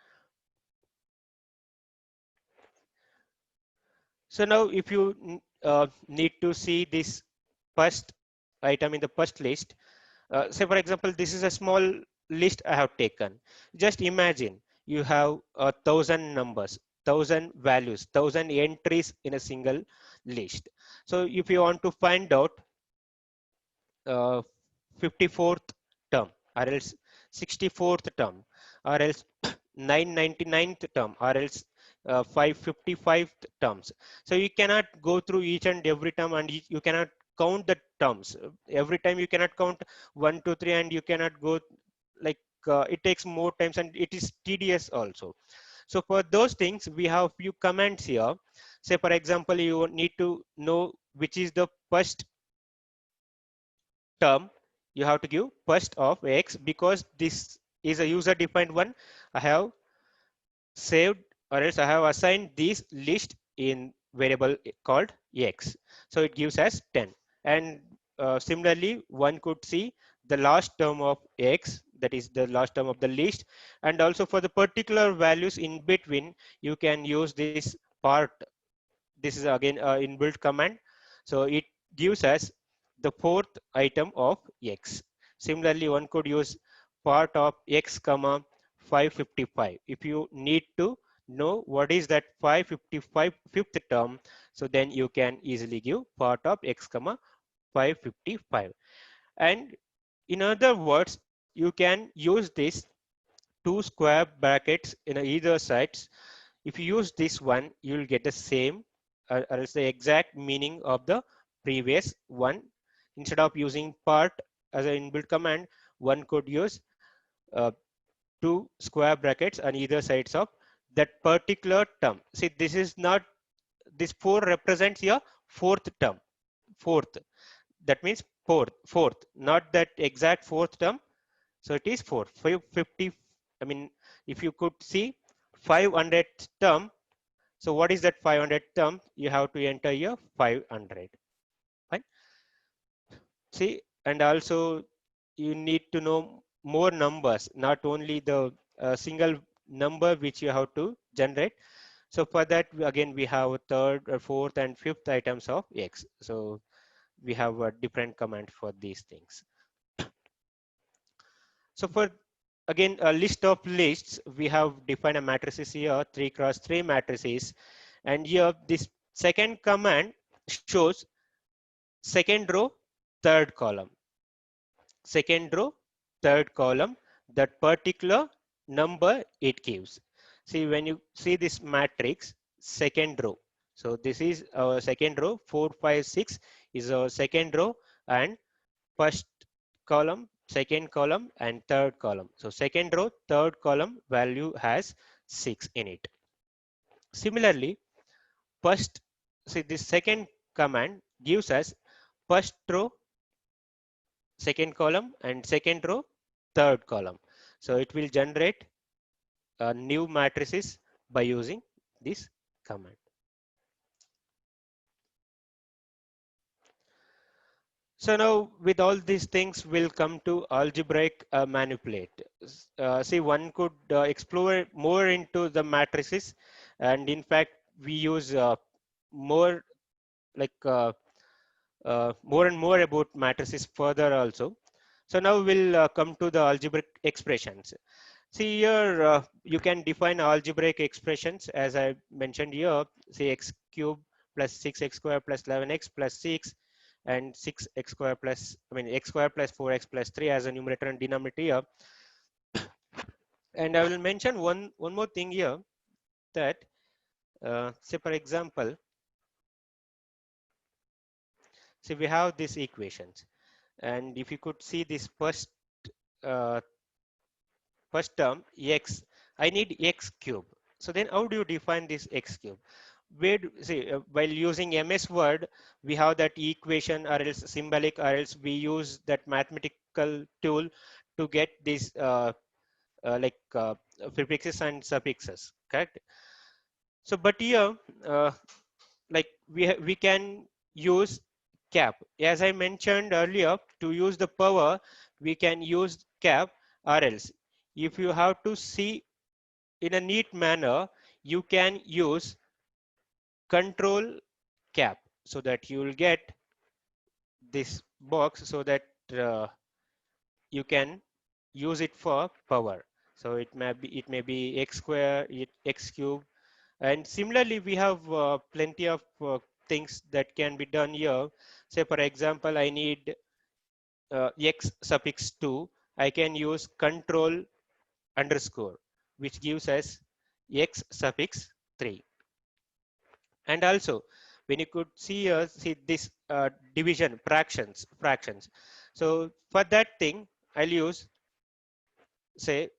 So now if you need to see this first item in the first list, say for example, this is a small list I have taken. Just imagine you have 1,000 numbers, 1,000 values, 1,000 entries in a single list. So if you want to find out uh, 54th term, or else 64th term, or else 999th term, or else 555th terms. So you cannot go through each and every term, and you cannot count the terms. Every time you cannot count 1, 2, 3, and you cannot go like it takes more times and it is tedious also. So for those things, we have few commands here. Say for example, you need to know which is the first term you have to give first of x, because this is a user defined one. I have saved, or else I have assigned this list in variable called x. So it gives us 10. And similarly, one could see the last term of x, that is the last term of the list. And also for the particular values in between, you can use this part. This is again inbuilt command. So it gives us the fourth item of x. Similarly, one could use part of x comma 555. If you need to know what is that 555 fifth term, so then you can easily give part of x comma 555. And in other words, you can use this two square brackets in either sides. If you use this one, you'll get the same or else the exact meaning of the previous one. Instead of using part as an inbuilt command, one could use uh, two square brackets on either sides of that particular term. See, this is not, this 4 represents your fourth term, fourth. That means fourth, not that exact fourth term. So it is 4, 550. I mean, if you could see 500 term, so what is that 500 term? You have to enter your 500. Fine. See, and also you need to know more numbers, not only the single number which you have to generate. So for that, again, we have third, fourth, and fifth items of x. So we have a different command for these things. So for again a list of lists, we have defined a matrices here, 3 cross 3 matrices, and here this second command shows second row, third column, second row, third column, that particular number it gives. See, when you see this matrix, second row. So this is our second row, 4, 5, 6 is our second row, and first column, second column, and third column. So second row, third column value has 6 in it. Similarly, first, see this second command gives us first row, second column, and second row, third column. So it will generate new matrices by using this command. So now with all these things, we'll come to algebraic manipulate. See, one could explore more into the matrices, and in fact, we use more like more and more about matrices further also. So now we'll come to the algebraic expressions. See here, you can define algebraic expressions as I mentioned here. Say x cube plus 6x square plus 11x plus 6 and 6x square plus, I mean x square plus 4x plus 3 as a numerator and denominator here. And I will mention one more thing here, that say for example, see we have these equations, and if you could see this first uh, first term x, I need x cube. So then how do you define this x cube? Where see, while using MS Word, we have that equation or else symbolic, or else we use that mathematical tool to get these prefixes and suffixes, correct? So but here like we can use cap. As I mentioned earlier, to use the power we can use cap, or else if you have to see in a neat manner, you can use control cap, so that you will get this box, so that you can use it for power. So it may be x square, x cube, and similarly we have plenty of things that can be done here. Say for example, I need x suffix 2, I can use control underscore, which gives us x suffix 3. And also when you could see this division, fractions. So for that thing I'll use, say,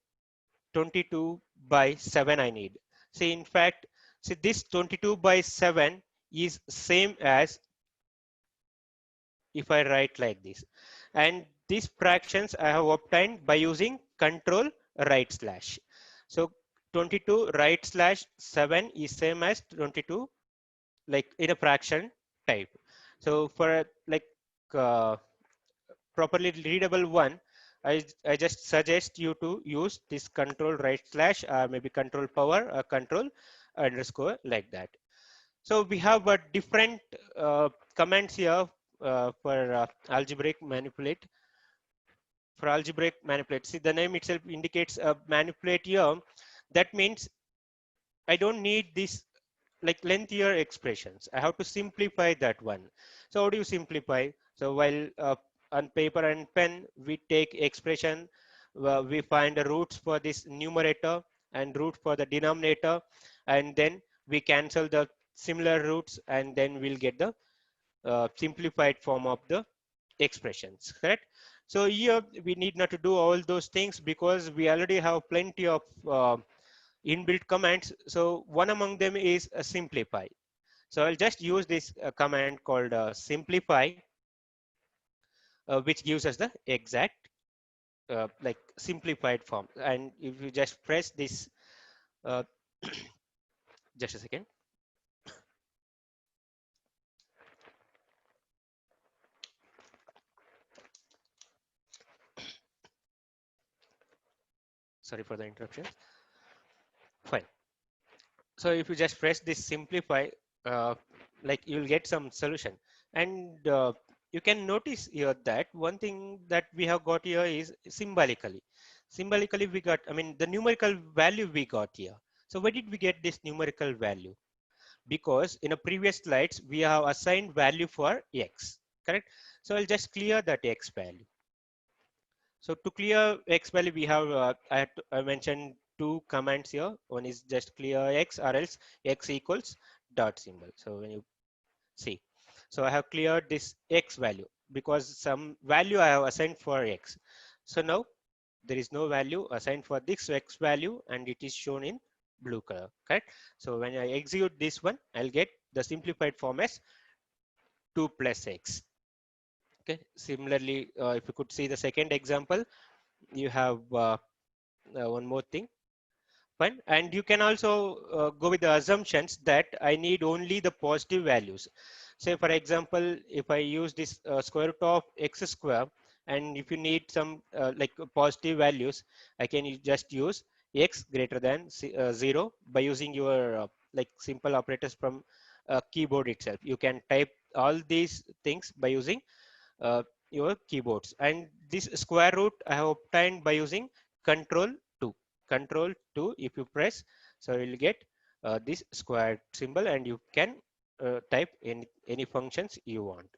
22 by 7 I need. See, in fact, see, this 22 by 7 is same as if I write like this. And these fractions I have obtained by using control right slash. So 22 right slash 7 is same as 22 like in a fraction type. So for like uh, properly readable one, I just suggest you to use this control right slash, maybe control power or control underscore like that. So we have a different commands here for algebraic manipulate. For algebraic manipulate, see the name itself indicates a manipulate here. That means I don't need this like lengthier expressions. I have to simplify that one. So how do you simplify? So while on paper and pen, we take expression, we find the roots for this numerator and root for the denominator, and then we cancel the similar roots, and then we'll get the simplified form of the expressions, correct? So here we need not to do all those things because we already have plenty of inbuilt commands. So one among them is simplify. So I'll just use this command called simplify, which gives us the exact like simplified form. And if you just press this, uh, just a second. Sorry for the interruption. Fine. So if you just press this simplify, like you'll get some solution. And you can notice here that one thing that we have got here is symbolically. Symbolically we got, I mean, the numerical value we got here. So where did we get this numerical value? Because in a previous slides, we have assigned value for x, correct? So I'll just clear that x value. So to clear x value, we have, I mentioned two commands here. One is just clear x, or else x equals dot symbol. So when you see, so I have cleared this x value because some value I have assigned for x. So now there is no value assigned for this x value, and it is shown in blue color, correct? So when I execute this one, I'll get the simplified form as 2 plus x. Okay. Similarly, if you could see the second example, you have one more thing. Fine. And you can also go with the assumptions that I need only the positive values. Say for example, if I use this square root of x square, and if you need some like positive values, I can just use x greater than 0 by using your like simple operators from keyboard itself. You can type all these things by using your keyboards, and this square root I have obtained by using control 2. Control 2, if you press, so you will get this square symbol, and you can type in any functions you want.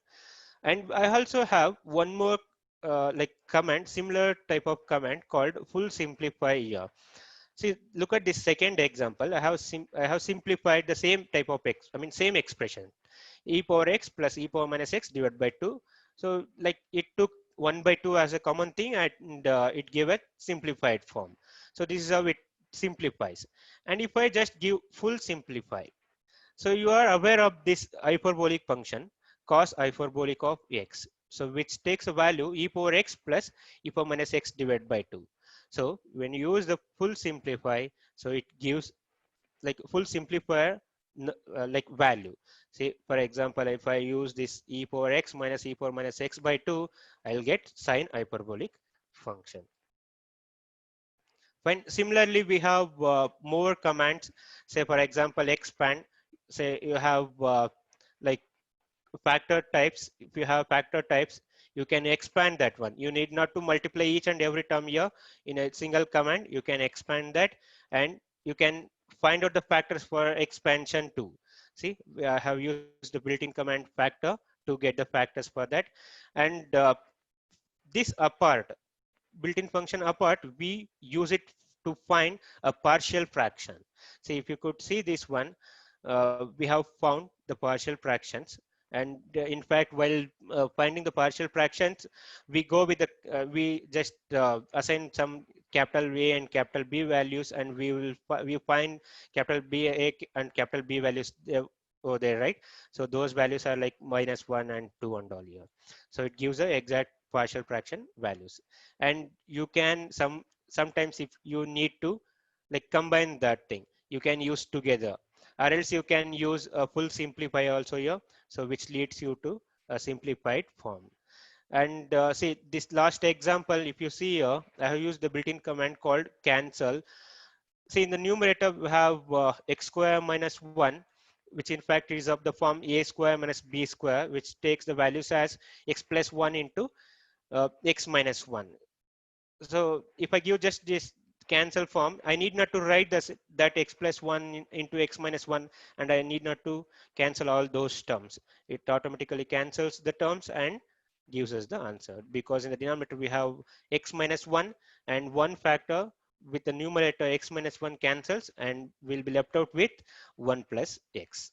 And I also have one more like command, similar type of command called full simplify here. See, look at this second example. I have simplified the same type of same expression, e power x plus e power minus x divided by 2. So like it took 1 by 2 as a common thing, and it gave a simplified form. So this is how it simplifies. And if I just give full simplify, so you are aware of this hyperbolic function cos hyperbolic of x. So which takes a value e power x plus e power minus x divided by 2. So when you use the full simplify, so it gives like full simplifier like value. Say for example, if I use this e power x minus e power minus x by 2, I'll get sine hyperbolic function. When similarly we have more commands, say for example expand, say you have like factor types. If you have factor types, you can expand that one. You need not to multiply each and every term here in a single command. You can expand that, and you can find out the factors for expansion too. See, I have used the built-in command factor to get the factors for that. And this apart, built-in function apart, we use it to find a partial fraction. See, if you could see this one, we have found the partial fractions. And in fact, while finding the partial fractions, we go with the, we just assign some capital A and capital B values, and we find capital B A and capital B values over there, right? So those values are like -1 and 2 and all here. So it gives the exact partial fraction values. And you can sometimes if you need to like combine that thing, you can use together, or else you can use a full simplify also here, so which leads you to a simplified form. And see this last example, if you see here, I have used the built-in command called cancel. See, in the numerator we have x square minus 1, which in fact is of the form a square minus b square, which takes the values as x plus 1 into x minus 1. So if I give just this cancel form, I need not to write this, that x plus 1 into x minus 1, and I need not to cancel all those terms. It automatically cancels the terms and gives us the answer, because in the denominator we have x minus 1, and one factor with the numerator x minus 1 cancels, and we'll be left out with 1 plus x.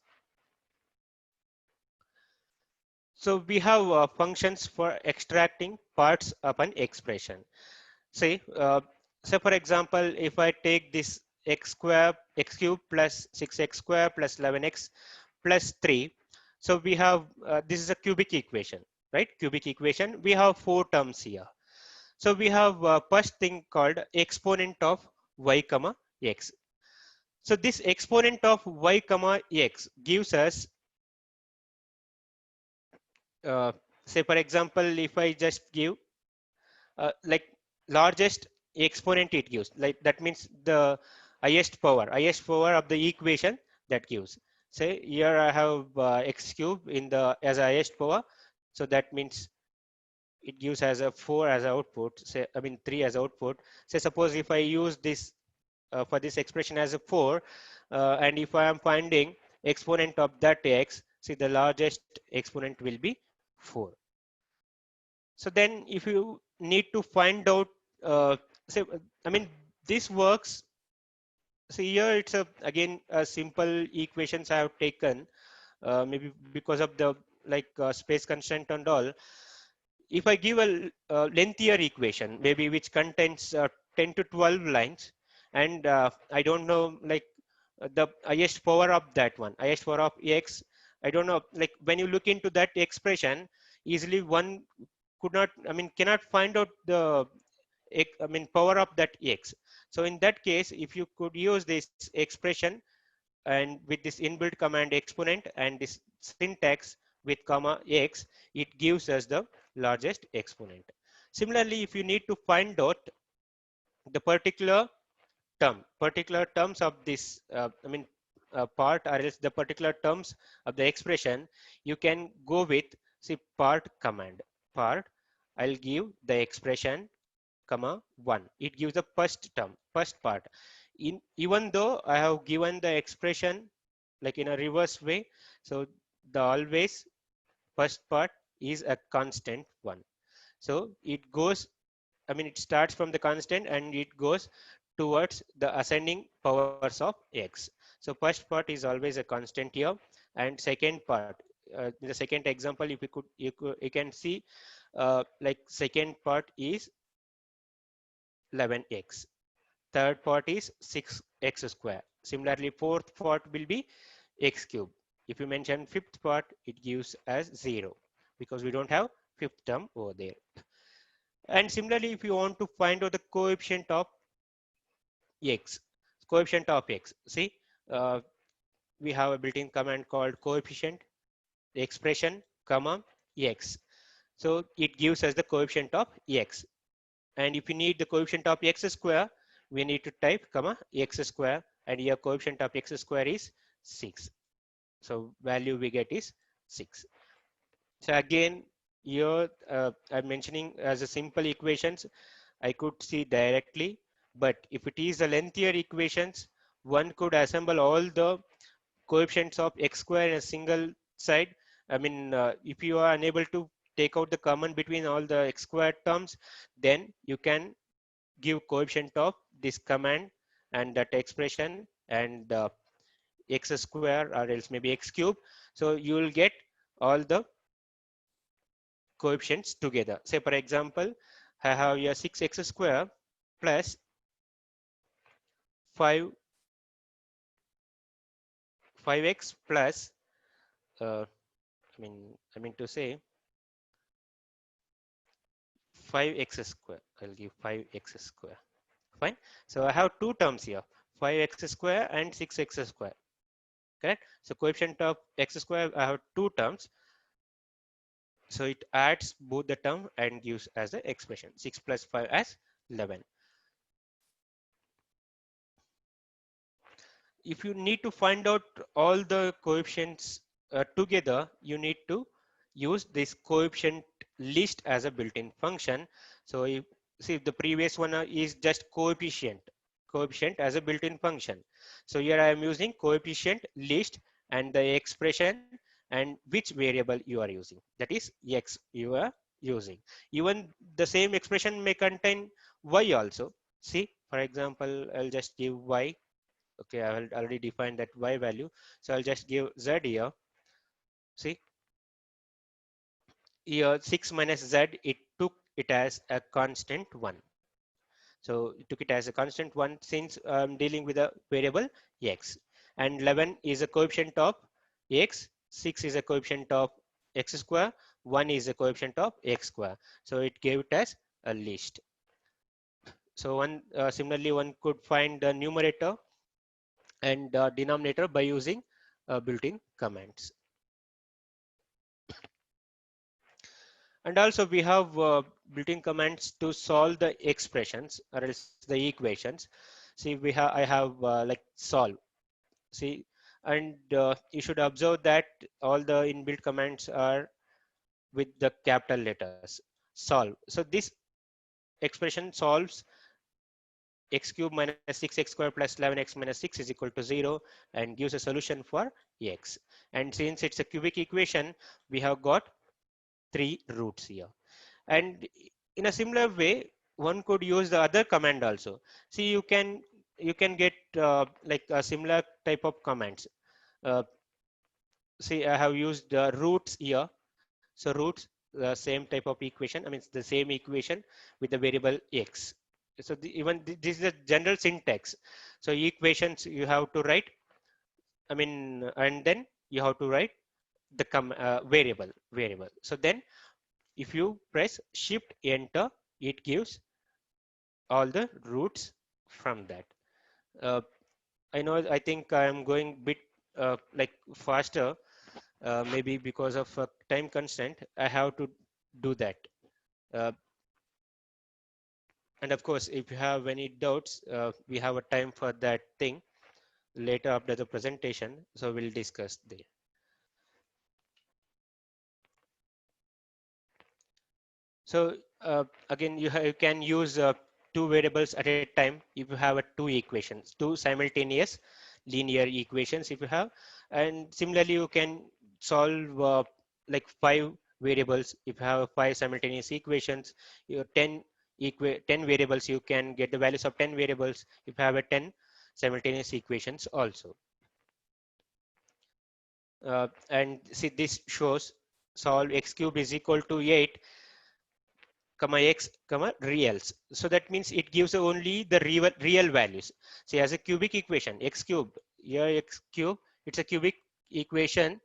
So we have functions for extracting parts of an expression. Say, so for example, if I take this x square, x cube plus 6x square plus 11x plus 3. So we have, this is a cubic equation, right? Cubic equation. We have 4 terms here. So we have first thing called exponent of y comma x. So this exponent of y comma x gives us, uh, say for example, if I just give like largest exponent it gives, like that means the highest power of the equation that gives. Say here I have x cube in the as highest power, so that means it gives as a 4 as output, say I mean 3 as output. Say suppose if I use this for this expression as a 4, and if I am finding exponent of that x, see the largest exponent will be 4. So then if you need to find out, say, I mean, this works. So here it's again a simple equations I have taken, maybe because of the like space constraint and all. If I give a lengthier equation, maybe which contains 10 to 12 lines, and I don't know like the highest power of that one, highest power of x, I don't know, like when you look into that expression, easily one could not, I mean, cannot find out the power of that x. So in that case, if you could use this expression and with this inbuilt command exponent and this syntax with comma x, it gives us the largest exponent. Similarly, if you need to find out the particular terms of this, part, or else the particular terms of the expression, you can go with, see, part command. Part, I'll give the expression comma 1. It gives the first term, first part. Even though I have given the expression like in a reverse way, so the always first part is a constant one. So it goes, I mean, it starts from the constant and it goes towards the ascending powers of x. So first part is always a constant here, and second part, in the second example, if you can see, like second part is 11x. third part is 6x square. Similarly, fourth part will be x cube. If you mention fifth part, it gives as 0 because we don't have fifth term over there. And similarly, if you want to find out the coefficient of x, see, uh, we have a built-in command called coefficient expression comma x. So it gives us the coefficient of x. And if you need the coefficient of x square, we need to type comma x square, and here coefficient of x square is 6. So value we get is 6. So again, here I'm mentioning as a simple equations, I could see directly, but if it is a lengthier equations, one could assemble all the coefficients of x square in a single side. I mean, if you are unable to take out the common between all the x squared terms, then you can give coefficient of this command and that expression and x square or else maybe x cube. So you will get all the coefficients together. Say for example, I have here 6x square plus 5x plus I mean to say 5x square. I'll give 5x square. Fine. So I have two terms here, 5x square and 6x square. Correct. So coefficient of x square, I have two terms. So it adds both the term and gives as the expression 6 plus 5 as 11. If you need to find out all the coefficients together, you need to use this coefficient list as a built-in function. So if see the previous one is just coefficient as a built-in function. So here I am using coefficient list and the expression and which variable you are using, that is x you are using. Even the same expression may contain y also. See, for example, I'll just give y. Okay, I will already define that y value, so I'll just give z here. See, here 6 minus z, it took it as a constant 1. So it took it as a constant 1 since I'm dealing with a variable x, and 11 is a coefficient of x, 6 is a coefficient of x square, 1 is a coefficient of x square. So it gave it as a list. So one similarly one could find the numerator and denominator by using built-in commands. And also we have built-in commands to solve the expressions or else the equations. See, I have like solve. See, and you should observe that all the inbuilt commands are with the capital letters. Solve. So this expression solves x cube minus 6x square plus 11x minus 6 is equal to 0 and gives a solution for x. And since it's a cubic equation, we have got 3 roots here. And in a similar way, one could use the other command also. See, you can get like a similar type of commands. See, I have used roots here. So roots, the same type of equation. I mean, it's the same equation with the variable x. So this is a general syntax. So equations you have to write. I mean, and then you have to write the variable. So then if you press shift enter, it gives all the roots from that. uh, I think I am going bit like faster, maybe because of time constraint I have to do that. uh, and of course if you have any doubts, we have a time for that thing later after the presentation, so we'll discuss there. So again, you can use two variables at a time if you have two equations, two simultaneous linear equations if you have. And similarly, you can solve like 5 variables if you have 5 simultaneous equations. Your 10 variables, you can get the values of 10 variables if you have a 10 simultaneous equations also. And see, this shows solve x cube is equal to 8 comma x comma reals. So that means it gives only the real values. See, as a cubic equation, x cube, here x cube, it's a cubic equation.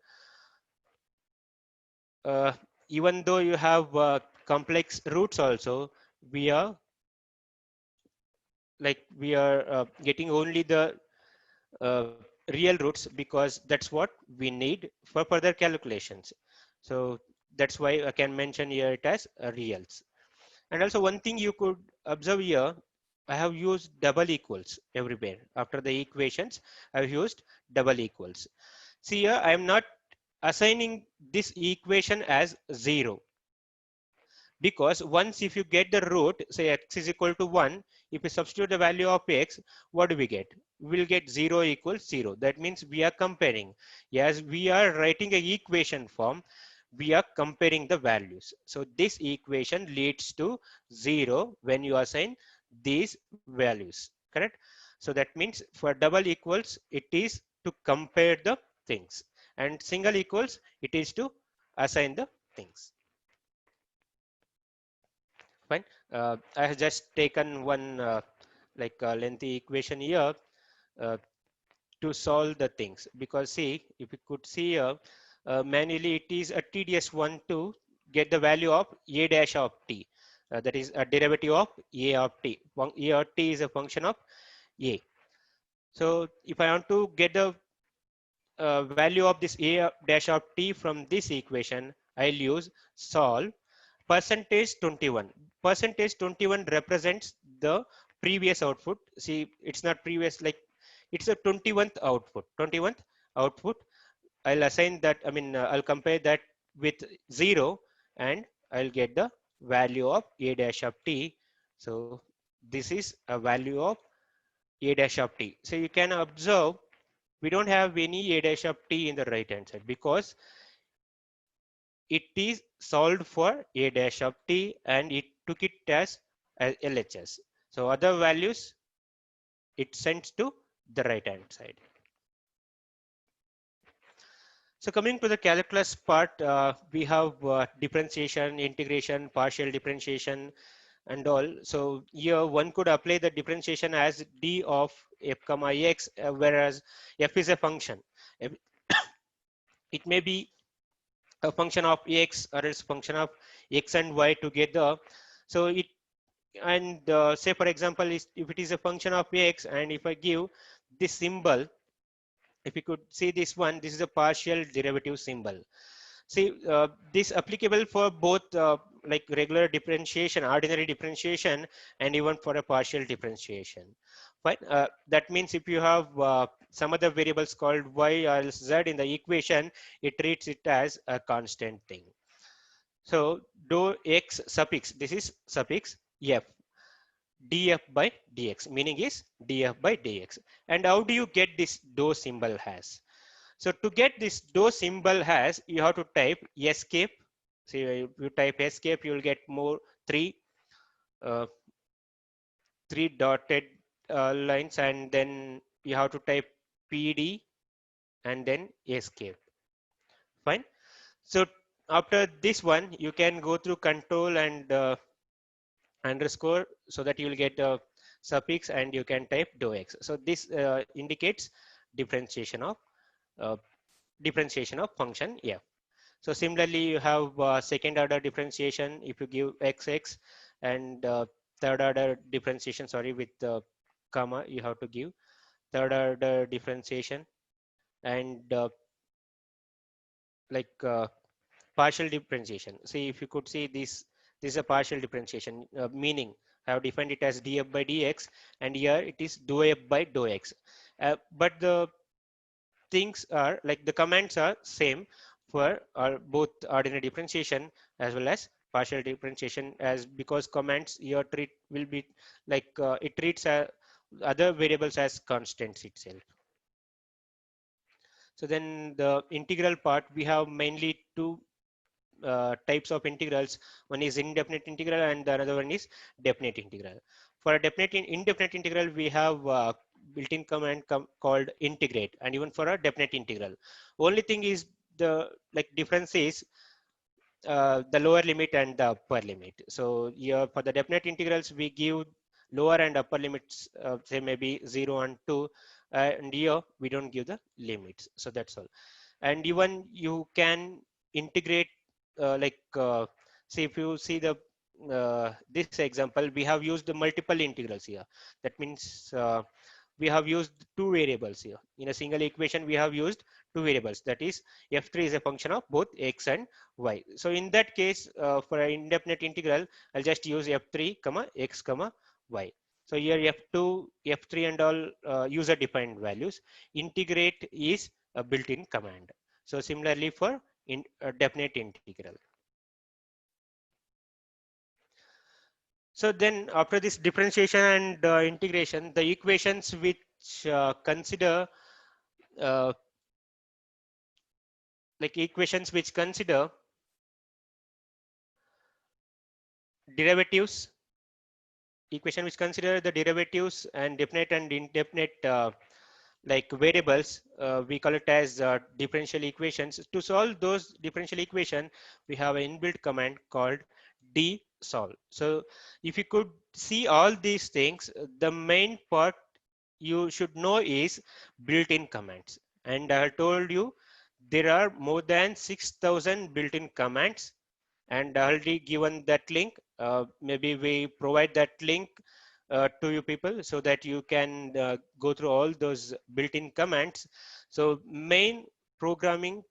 uh, Even though you have complex roots also, we are getting only the uh, real roots, because that's what we need for further calculations. So that's why I can mention here it as reals. And also one thing you could observe here, I have used double equals everywhere. After the equations, I've used double equals. See here, I am not assigning this equation as 0, because once if you get the root, say x is equal to 1, if you substitute the value of x, what do we get? We will get 0 equals 0. That means we are comparing. As we are writing an equation form, we are comparing the values. So this equation leads to 0 when you assign these values, correct? So that means for double equals, it is to compare the things, and single equals, it is to assign the things. Fine. I have just taken one lengthy equation here uh, to solve the things, because see, if you could see here, manually it is a tedious one to get the value of a dash of t. That is a derivative of a of t. A of t is a function of a. So if I want to get the value of this a dash of t from this equation, I'll use solve percentage 21. Percentage 21 represents the previous output. See, it's not previous, like it's a 21th output. 21th output. I'll assign that, I'll compare that with 0, and I'll get the value of a dash of t. So this is a value of a dash of t. So you can observe we don't have any a dash of t in the right hand side, because it is solved for a dash of t and it took it as LHS. So other values it sends to the right hand side. So coming to the calculus part, we have differentiation, integration, partial differentiation, and all. So here one could apply the differentiation as d of f comma x, whereas f is a function. It may be a function of x or else function of x and y together. So it, and say for example, if it is a function of x, and if I give this symbol, if you could see this one, this is a partial derivative symbol. See, this applicable for both like regular differentiation, ordinary differentiation, and even for a partial differentiation. Fine. That means if you have some other variables called y or else z in the equation, it treats it as a constant thing. So dou x suffix, this is suffix f, df by dx, meaning is df by dx. And how do you get this dou symbol has? So to get this dou symbol has, you have to type escape. So you type escape, you will get more uh, three dotted lines, and then you have to type pd and then escape. Fine. So after this one, you can go through control and underscore, so that you will get a suffix and you can type dou x. So this indicates differentiation of uh, function f. So similarly, you have second order differentiation. If you give xx, and third order differentiation, sorry, with comma, you have to give third order differentiation, and like partial differentiation. See, if you could see this, this is a partial differentiation, meaning I have defined it as df by dx, and here it is dou f by dou x. But the things are like the commands are same for both ordinary differentiation as well as partial differentiation, as because commands here will be like it treats other variables as constants itself. So then the integral part, we have mainly two types of integrals. One is indefinite integral and the another one is definite integral. For a definite indefinite integral, we have built-in command called integrate, and even for a definite integral. Only thing is the like difference is the lower limit and the upper limit. So here for the definite integrals, we give lower and upper limits, say maybe 0 and 2, and here we don't give the limits. So that's all. And even you can integrate, see, if you see the this example, we have used the multiple integrals here. That means we have used two variables here. In a single equation, we have used two variables. That is, f3 is a function of both x and y. So in that case, for an indefinite integral, I'll just use f3 comma x comma y. So here f2, f3 and all user defined values. Integrate is a built-in command. So similarly for definite integral. So then after this differentiation and integration, the equations which consider like equations which consider derivatives, equation which consider the derivatives and definite and indefinite like variables, we call it as differential equations. To solve those differential equation, we have an inbuilt command called dsolve. So if you could see all these things, the main part you should know is built-in commands. And I told you there are more than 6,000 built-in commands, and already given that link. Maybe we provide that link to you people so that you can go through all those built-in commands. So main programming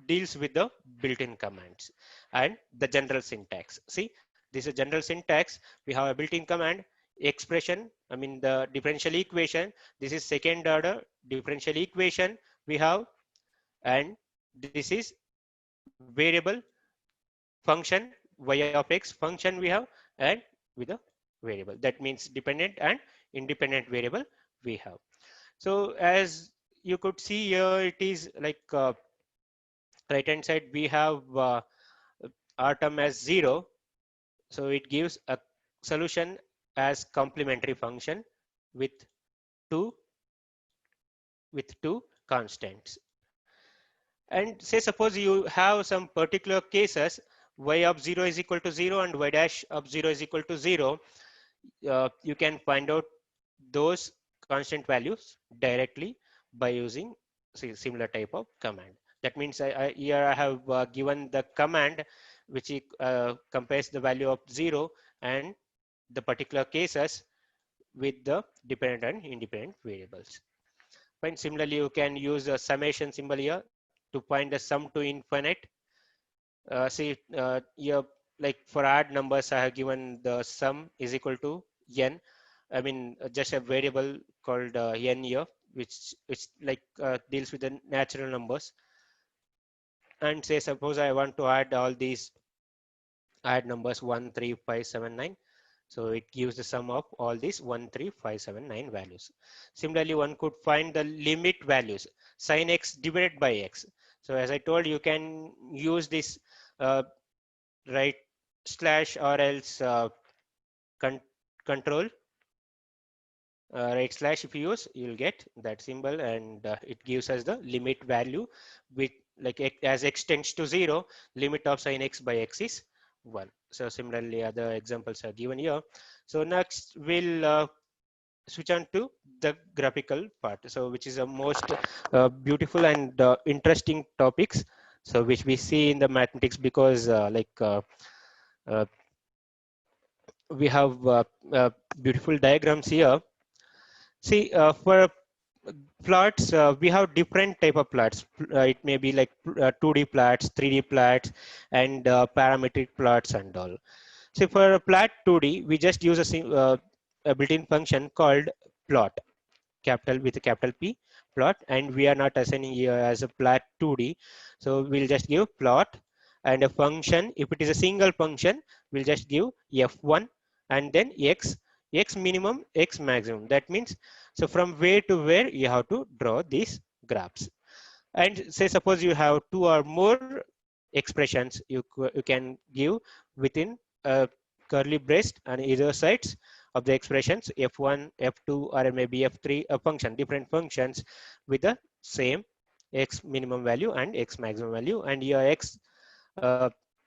deals with the built-in commands and the general syntax. See, this is general syntax. We have a built-in command, expression, I mean the differential equation. This is second order differential equation we have, and this is variable function y of x function we have, and with a variable. That means dependent and independent variable we have. So as you could see here, it is like right hand side we have r term as 0. So it gives a solution as complementary function with two constants. And say suppose you have some particular cases, y of 0 is equal to 0 and y dash of 0 is equal to 0. You can find out those constant values directly by using similar type of command. That means here I have given the command which compares the value of 0 and the particular cases with the dependent and independent variables. Fine. Similarly, you can use a summation symbol here to find the sum to infinite. See here, like for odd numbers, I have given the sum is equal to n. I mean, just a variable called n here, which like deals with the natural numbers. And say suppose I want to add all these add numbers 1, 3, 5, 7, 9. So it gives the sum of all these 1, 3, 5, 7, 9 values. Similarly, one could find the limit values, sin x divided by x. So as I told, you can use this right slash or else control right slash. If you use, you'll get that symbol, and it gives us the limit value with like as x tends to 0, limit of sin x by x is 1. So similarly, other examples are given here. So next we'll switch on to the graphical part, so which is a most beautiful and interesting topics, so which we see in the mathematics, because uh, we have beautiful diagrams here. See, for plots, we have different type of plots. It may be like 2D plots, 3D plots, and parametric plots and all. So for a plot 2D, we just use a built-in function called plot, capital with a capital P, plot, and we are not assigning here as a plot 2D. So we'll just give plot, and a function, if it is a single function, we'll just give f1 and then x minimum, x maximum. That means, so from where to where you have to draw these graphs. And say suppose you have two or more expressions, you can give within a curly brace on either sides of the expressions, f1, f2, or maybe f3, a function, different functions with the same x minimum value and x maximum value, and your x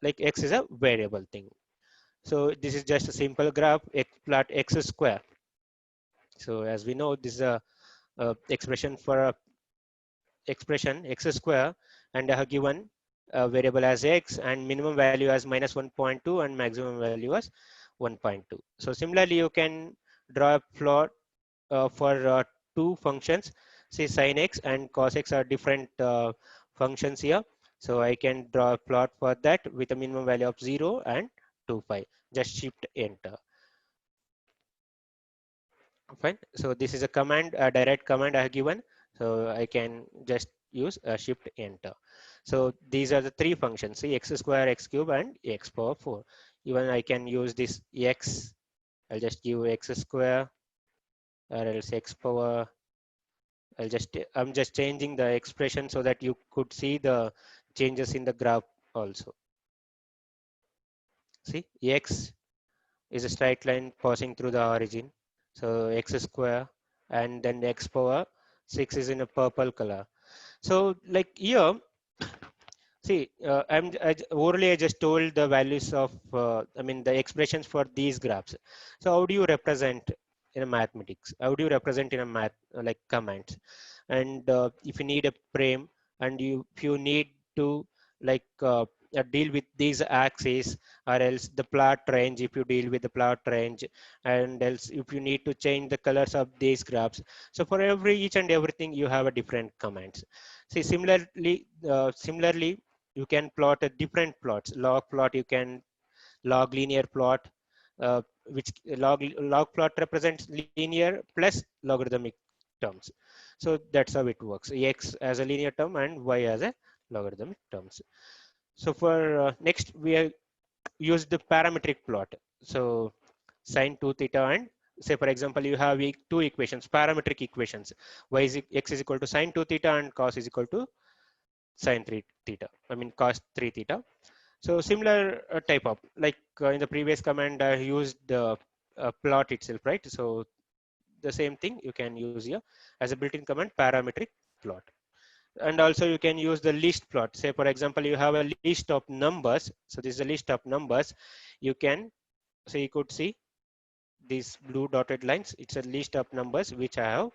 like x is a variable thing. So this is just a simple graph, plot x square. So as we know, this is a expression for a expression x square, and I have given a variable as x and minimum value as minus 1.2 and maximum value as 1.2. So similarly, you can draw a plot for two functions. Say sin x and cos x are different functions here. So I can draw a plot for that with a minimum value of 0 and 2 pi. Just shift enter. Fine. So this is a command, a direct command I have given. So I can just use a shift enter. So these are the three functions: see x square, x cube, and x power 4. Even I can use this x. I'll just give x square, or else x power. I'm just changing the expression so that you could see the changes in the graph also. See, x is a straight line passing through the origin. So x square, and then x power 6 is in a purple color. So like here, see, orally I just told the values of, I mean the expressions for these graphs. So how do you represent in a mathematics? How do you represent in a math like commands? And if you need a frame, and if you need to like deal with these axes, or else the plot range, if you deal with the plot range, and else if you need to change the colors of these graphs. So for each and everything, you have a different commands. See, similarly, you can plot a different plots. Log plot, you can log linear plot, which log plot represents linear plus logarithmic terms. So that's how it works: x as a linear term and y as a logarithmic terms. So for next, we have used the parametric plot. So sine 2 theta, and say for example you have two equations, parametric equations: x is equal to sine 2 theta and cos is equal to sine 3 theta, I mean cos 3 theta. So similar type of, like in the previous command I used the plot itself, right? So the same thing you can use here as a built-in command, parametric plot. And also you can use the list plot. Say for example you have a list of numbers. So this is a list of numbers. You can, so you could see these blue dotted lines. It's a list of numbers which I have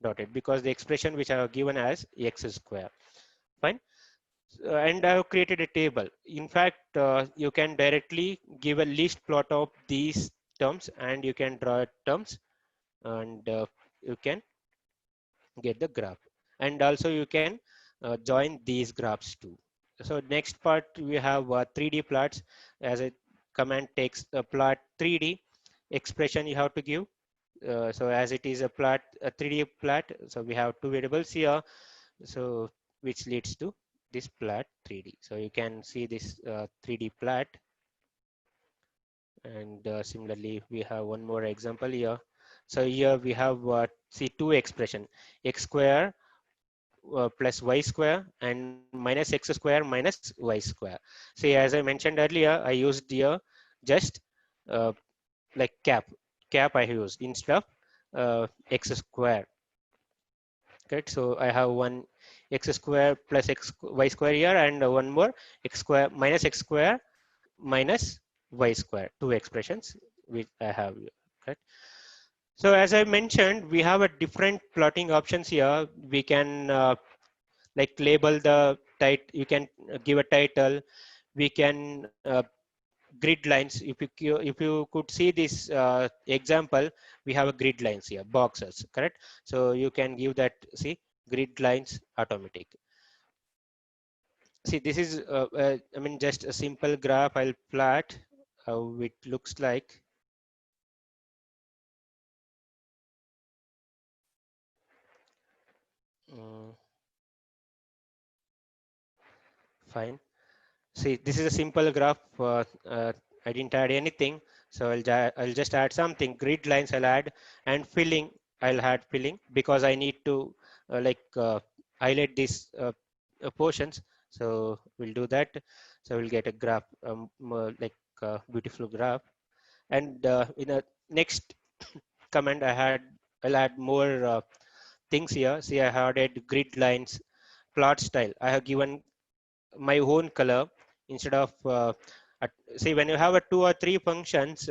dotted because the expression which I have given as x square. Fine. And I have created a table. In fact, you can directly give a list plot of these terms, and you can draw terms, and you can get the graph. And also you can join these graphs too. So next part, we have 3D plots. As a command takes a plot 3D expression you have to give. So as it is a plot, a 3D plot, so we have two variables here, so which leads to this plot 3D. So you can see this 3D plot. And similarly, we have one more example here. So here we have see two expression: x square plus y square and minus x square minus y square. See, as I mentioned earlier, I used here just uh, like cap I used instead of x square. Okay, so I have one x square plus y square here, and one more x square minus y square, two expressions which I have here. Okay. So as I mentioned, we have a different plotting options here. We can like label the title. You can give a title. We can grid lines. If you could see this example, we have a grid lines here, boxes, correct? So you can give that, see, grid lines automatic. See, this is I mean just a simple graph. I'll plot how it looks like. Mm, fine. See, this is a simple graph. I didn't add anything, so I'll just add something. Grid lines I'll add, and filling I'll add filling because I need to highlight these portions. So we'll do that. So we'll get a graph, like beautiful graph. And in a next command, I'll add more things here. See, I have added grid lines, plot style. I have given my own color instead of see, when you have a 2 or 3 functions,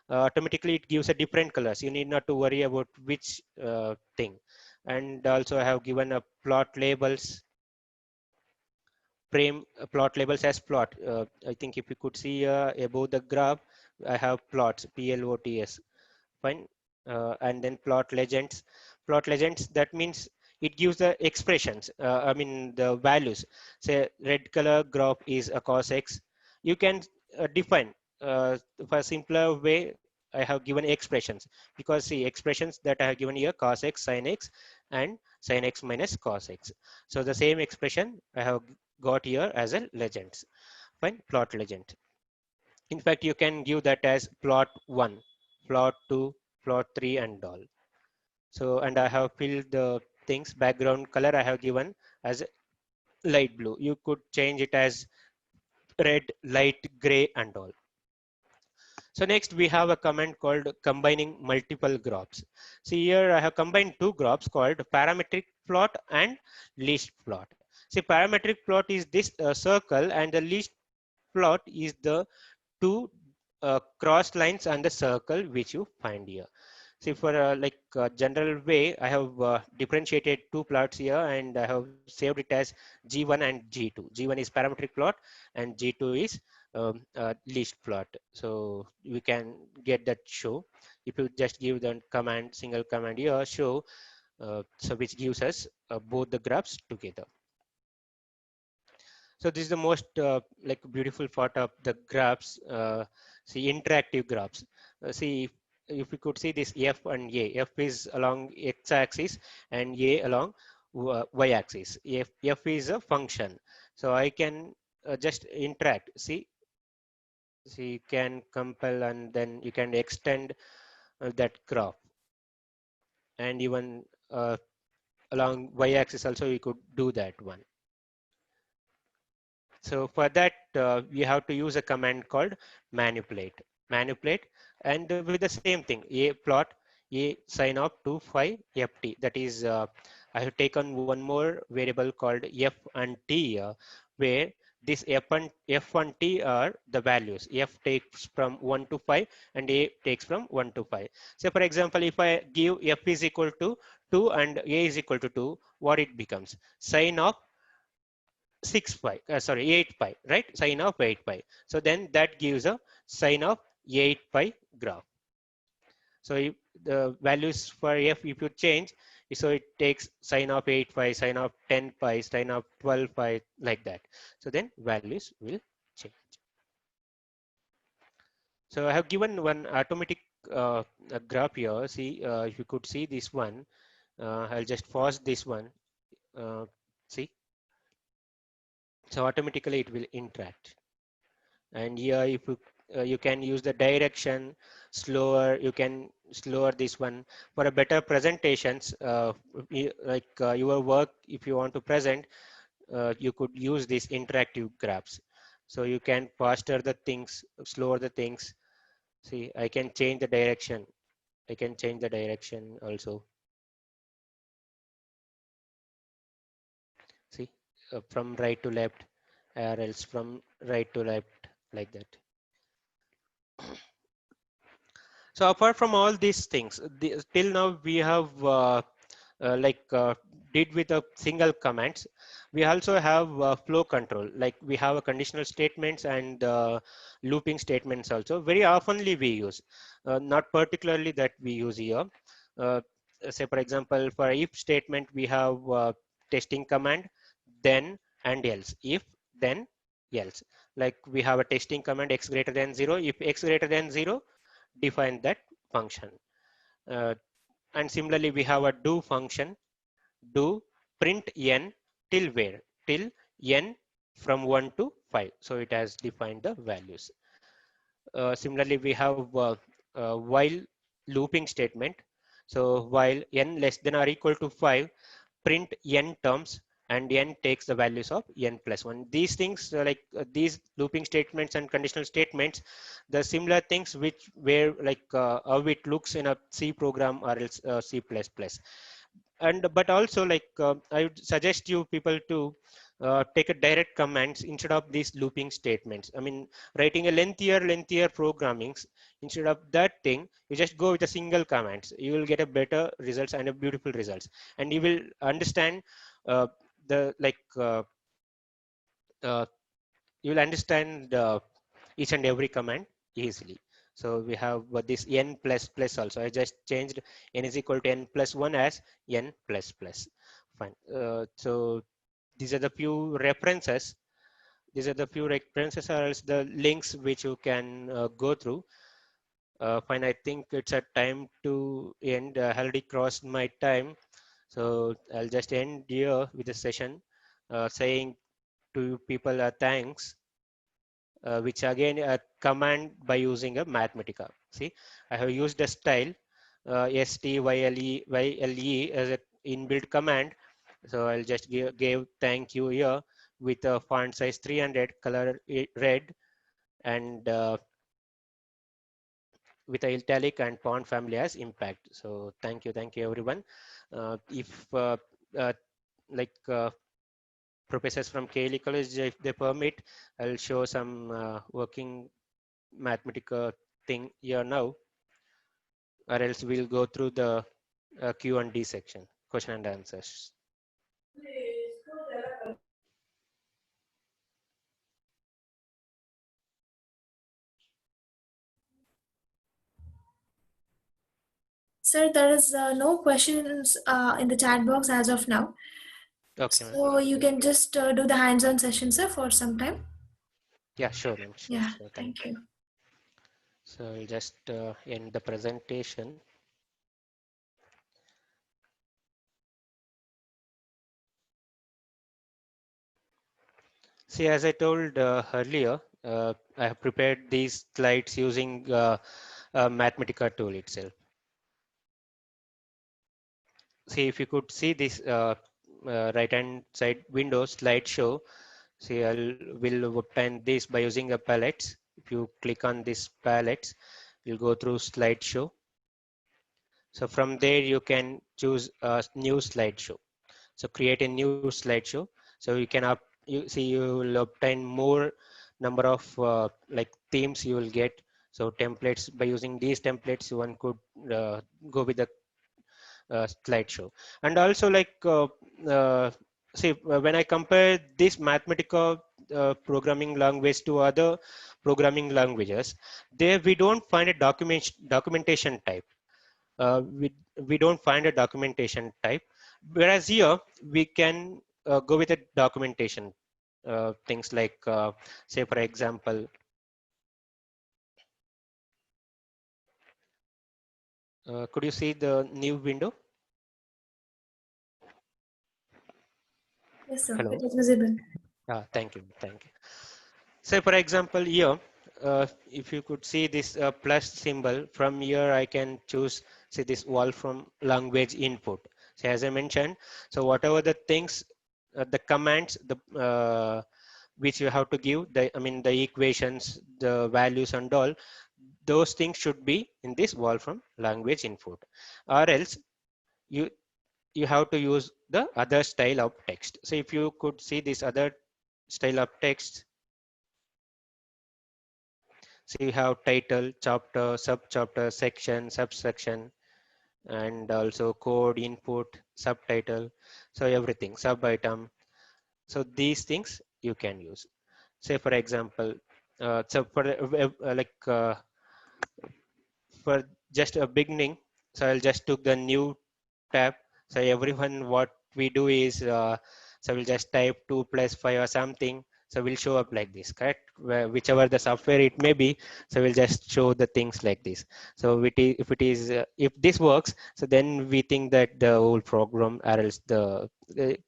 automatically it gives a different colors. You need not to worry about which thing. And also I have given a plot labels, frame plot labels as plot. I think if you could see above the graph, I have plots, plots, fine. And then plot legends. Plot legends, that means it gives the expressions, I mean the values. Say red color graph is a cos x. You can define for a simpler way. I have given expressions, because see, expressions that I have given here, cos x, sin x, and sin x minus cos x. So the same expression I have got here as a legends. Fine, plot legend. In fact, you can give that as plot 1, plot 2, plot 3, and all. So, and I have filled the things. Background color I have given as light blue. You could change it as red, light gray, and all. So next we have a command called combining multiple graphs. See, here I have combined 2 graphs called parametric plot and least plot. See, parametric plot is this circle, and the least plot is the 2 cross lines and the circle which you find here. See, for like general way, I have differentiated 2 plots here, and I have saved it as G1 and G2. G1 is parametric plot and G2 is least plot. So we can get that show if you just give the command, single command here, show, so which gives us both the graphs together. So this is the most like beautiful part of the graphs. See, interactive graphs. See, if we could see this F and A. F is along x-axis and A along y-axis. F is a function. So I can just interact. See, you can compile, and then you can extend that graph. And even along y-axis also you could do that one. So for that, we have to use a command called manipulate. Manipulate, and with the same thing, a plot a sin of 2 phi ft. That is, I have taken one more variable called f and t, where this f and t are the values. F takes from 1 to 5 and a takes from 1 to 5. So for example, if I give f is equal to 2 and a is equal to 2, what it becomes? Sin of 6 pi, sorry, 8 pi, right? Sine of 8 pi. So then that gives a sine of 8 pi graph. So if the values for f, if you change, so it takes sine of 8 pi, sine of 10 pi, sine of 12 pi, like that. So then values will change. So I have given one automatic graph here. See, if you could see this one, I'll just pause this one. See, so automatically it will interact. And here if you can use the direction slower, you can slower this one for a better presentations, like your work, if you want to present, you could use these interactive graphs. So you can faster the things, slower the things. See, I can change the direction. I can change the direction also. See, from right to left, or else from right to left, like that. So apart from all these things, till now we have like did with a single commands. We also have flow control, like we have a conditional statements and looping statements also. Very oftenly we use, not particularly that we use here. Uh, Say for example, for if statement we have testing command, then and else. If, then, else. Like we have a testing command x greater than 0. If x greater than 0, define that function. And similarly, we have a do function, do print n till where? Till n from 1 to 5. So it has defined the values. Similarly, we have while looping statement. So while n less than or equal to 5, print n terms, and n takes the values of n plus 1. These things, like these looping statements and conditional statements, the similar things which where like how it looks in a C program or else C++. And but also like I would suggest you people to take a direct commands instead of these looping statements. I mean, writing a lengthier programmings, instead of that thing, you just go with a single commands. You will get a better results and a beautiful results, and you will understand the uh, you will understand each and every command easily. So we have this n plus plus also. I just changed n is equal to n plus 1 as n plus plus. Fine. So these are the few references. These are the few references or else the links which you can go through. Fine. I think it's a time to end. Already crossed my time. So I'll just end here with the session saying to you people thanks. Which again a command by using a Mathematica. See, I have used a style style as an inbuilt command. So I'll just give thank you here with a font size 300, color red, and with a italic and font family as impact. So thank you everyone. If uh, like professors from KLE College, if they permit, I'll show some working Mathematica thing here now, or else we'll go through the Q&D section, question and answers. Sir, there is no questions in the chat box as of now. Okay, So you can just do the hands-on session, sir, for some time. yeah, sure, ma'am. Sure, Yeah, sure. thank you. So I'll just end the presentation. See, as I told earlier, I have prepared these slides using Mathematica tool itself. See, if you could see this right hand side window slideshow. See, will obtain this by using a palette. If you click on this palette, you'll go through slideshow. So from there you can choose a new slideshow. So create a new slideshow. So you can you see you will obtain more number of like themes you will get. So templates, by using these templates, one could go with the slideshow. And also see, when I compare this Mathematica programming language to other programming languages, there we don't find a documentation type. We don't find a documentation type, whereas here we can go with a documentation things like say for example could you see the new window? Yes, sir. Hello. It is visible. Thank you. Say for example here, if you could see this plus symbol, from here I can choose, say, this Wolfram language input. So as I mentioned, so whatever the things, the commands, which you have to give, the equations, the values and all, those things should be in this Wolfram language input, or else you have to use the other style of text. So if you could see this other style of text, so you have title, chapter, subchapter, section, subsection, and also code, input, subtitle. So everything, sub item. So these things you can use. Say for example, so for for just a beginning, so I'll just took the new tab. So everyone, what we do is, so we'll just type 2 plus 5 or something. So we'll show up like this, correct? Whichever the software it may be, so we'll just show the things like this. So if this works, so then we think that the whole program, or else the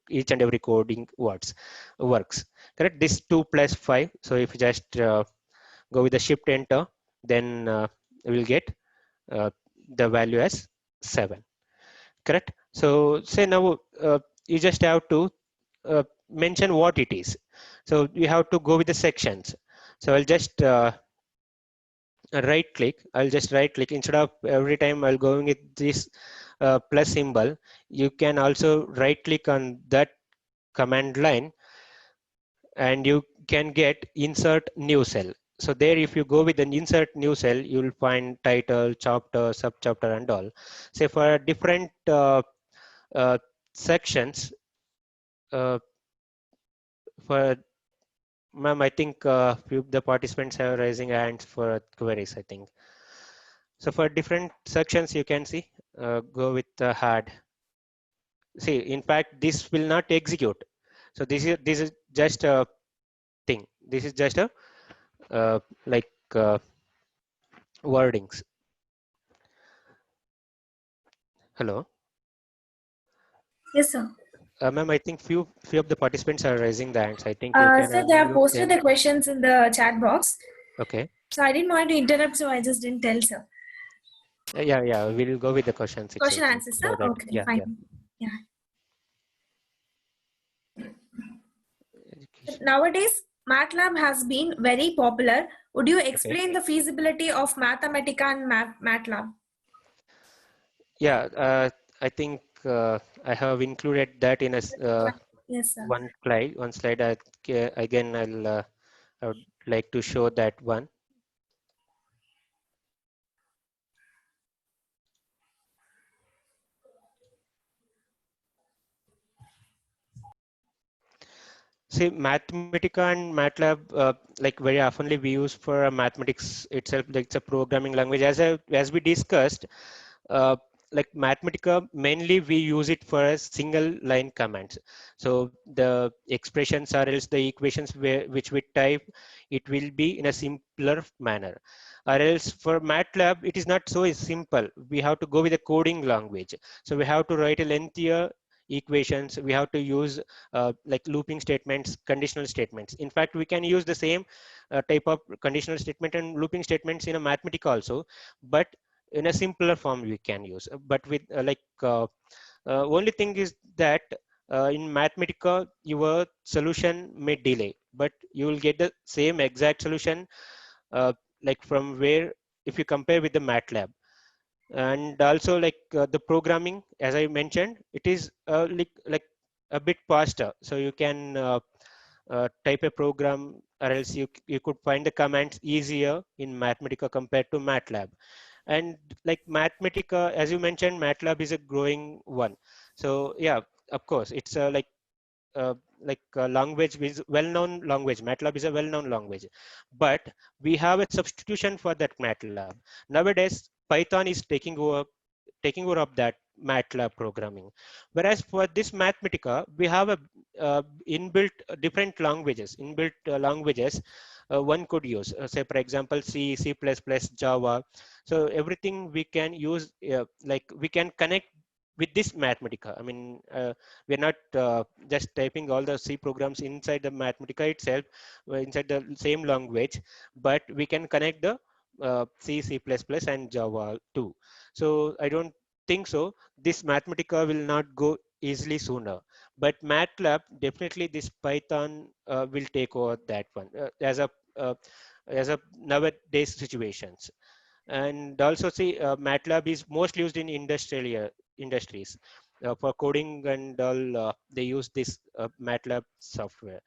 each and every coding works, correct? This 2 plus 5. So if you just go with the shift enter, then we'll get the value as 7, correct? So say now you just have to mention what it is. So you have to go with the sections. So I'll just right click. I'll just right click, instead of every time I'll going with this plus symbol. You can also right click on that command line. and you can get insert new cell. So there, if you go with an insert new cell, you'll find title, chapter, subchapter, and all. Say for different uh, sections, uh, for ma'am, I think few of the participants are raising hands for queries, I think. So for different sections, you can see, go with hard. See, in fact, this will not execute. So this is just a thing. This is just a like wordings. Hello, Yes, sir. ma'am. I think few of the participants are raising the hands. I think you can Sir, they have unmute posted them. the questions in the chat box. Okay. So I didn't want to interrupt, so I just didn't tell, sir. Yeah. We'll go with the questions Question itself. answers, So sir? that Okay, yeah. fine. Yeah. Education. Nowadays, MATLAB has been very popular. Would you Okay. explain the feasibility of Mathematica and MATLAB? Yeah. I think I have included that in a Yes, sir. one slide. Again, I would like to show that one. See, Mathematica and MATLAB, like very oftenly we use for mathematics itself. Like it's a programming language. As we discussed, uh, like Mathematica, mainly we use it for a single line commands. So the expressions or else the equations which we type, it will be in a simpler manner. Or else for MATLAB, it is not so simple. We have to go with a coding language. So we have to write a lengthier equations. We have to use like looping statements, conditional statements. In fact, we can use the same type of conditional statement and looping statements in a Mathematica also, but in a simpler form we can use. But with only thing is that in Mathematica, your solution may delay, but you will get the same exact solution like from where, if you compare with the MATLAB. And also the programming, as I mentioned, it is like a bit faster. So you can type a program, or else you could find the commands easier in Mathematica compared to MATLAB. And like Mathematica, as you mentioned, MATLAB is a growing one. So yeah, of course, it's like a language is well-known language. MATLAB is a well-known language, but we have a substitution for that MATLAB. Nowadays, Python is taking over of that MATLAB programming. Whereas for this Mathematica, we have a inbuilt different languages, one could use. Say, for example, C, C++, Java. So everything we can use, like we can connect with this Mathematica. I mean, we're not just typing all the C programs inside the Mathematica itself, inside the same language, but we can connect the C, C++, and Java too. So I don't think so. This Mathematica will not go easily sooner, but MATLAB, definitely this Python will take over that one uh, as a nowadays situations. And also see, MATLAB is most used in industries for coding and all. They use this MATLAB software,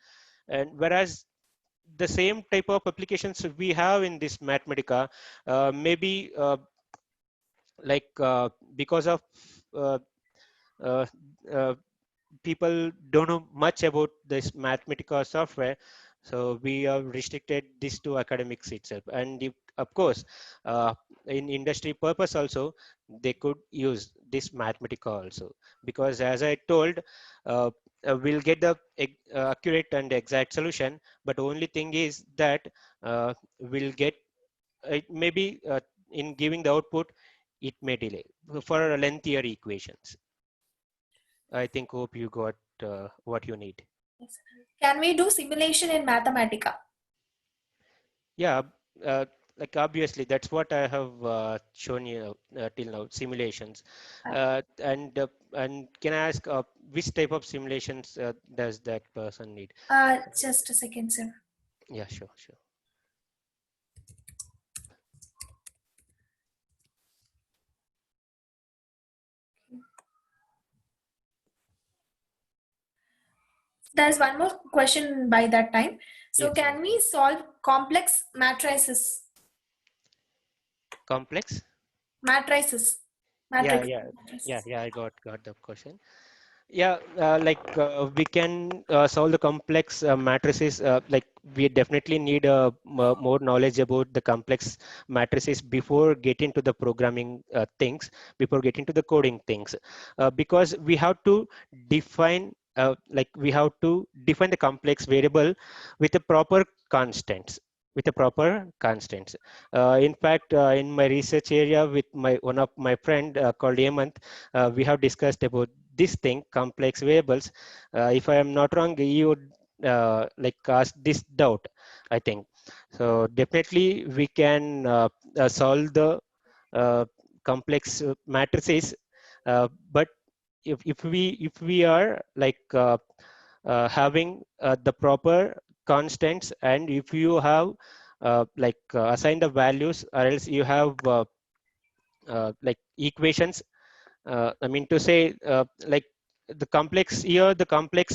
and whereas the same type of applications we have in this Mathematica, maybe because of uh, uh, uh, people don't know much about this Mathematica software, so we have restricted this to academics itself. And if, of course, uh, in industry purpose also, they could use this Mathematica also, because as I told, uh, we'll get the accurate and exact solution, but only thing is that we'll get it maybe in giving the output, it may delay for lengthier equations. I think hope you got what you need. Yes. Can we do simulation in Mathematica? Yeah, uh, like obviously that's what I have shown you till now, simulations. And can I ask which type of simulations does that person need? Just a second, sir. Yeah, sure. There's one more question by that time. So Yes. can we solve complex matrices? Complex? Matrices. Yeah, Matrix. yeah, Matrices. I got the question. Yeah, we can solve the complex matrices. Like we definitely need more knowledge about the complex matrices before getting to the programming things, before getting to the coding things, because we have to define. We have to define the complex variable with the proper constants with the proper constants. In fact, in my research area with my one of my friend called Hemant, we have discussed about this thing, complex variables. If I am not wrong, you would ask this doubt, I think. So definitely we can solve the uh, complex matrices, but if we are having the proper constants, and if you have assigned the values, or else you have equations. I mean to say, the complex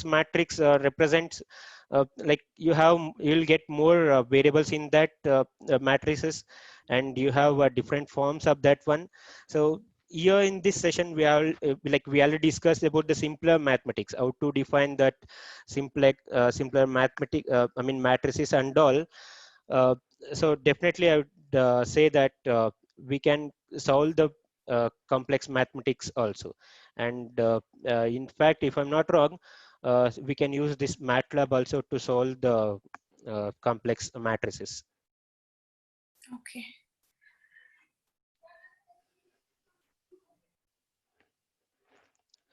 matrix represents you'll get more variables in that matrices, and you have different forms of that one. So here in this session, we already discussed about the simpler mathematics, how to define that simpler mathematic I mean matrices and all. uh, so definitely I would say that we can solve the complex mathematics also. And in fact, if I'm not wrong, we can use this MATLAB also to solve the complex matrices. Okay.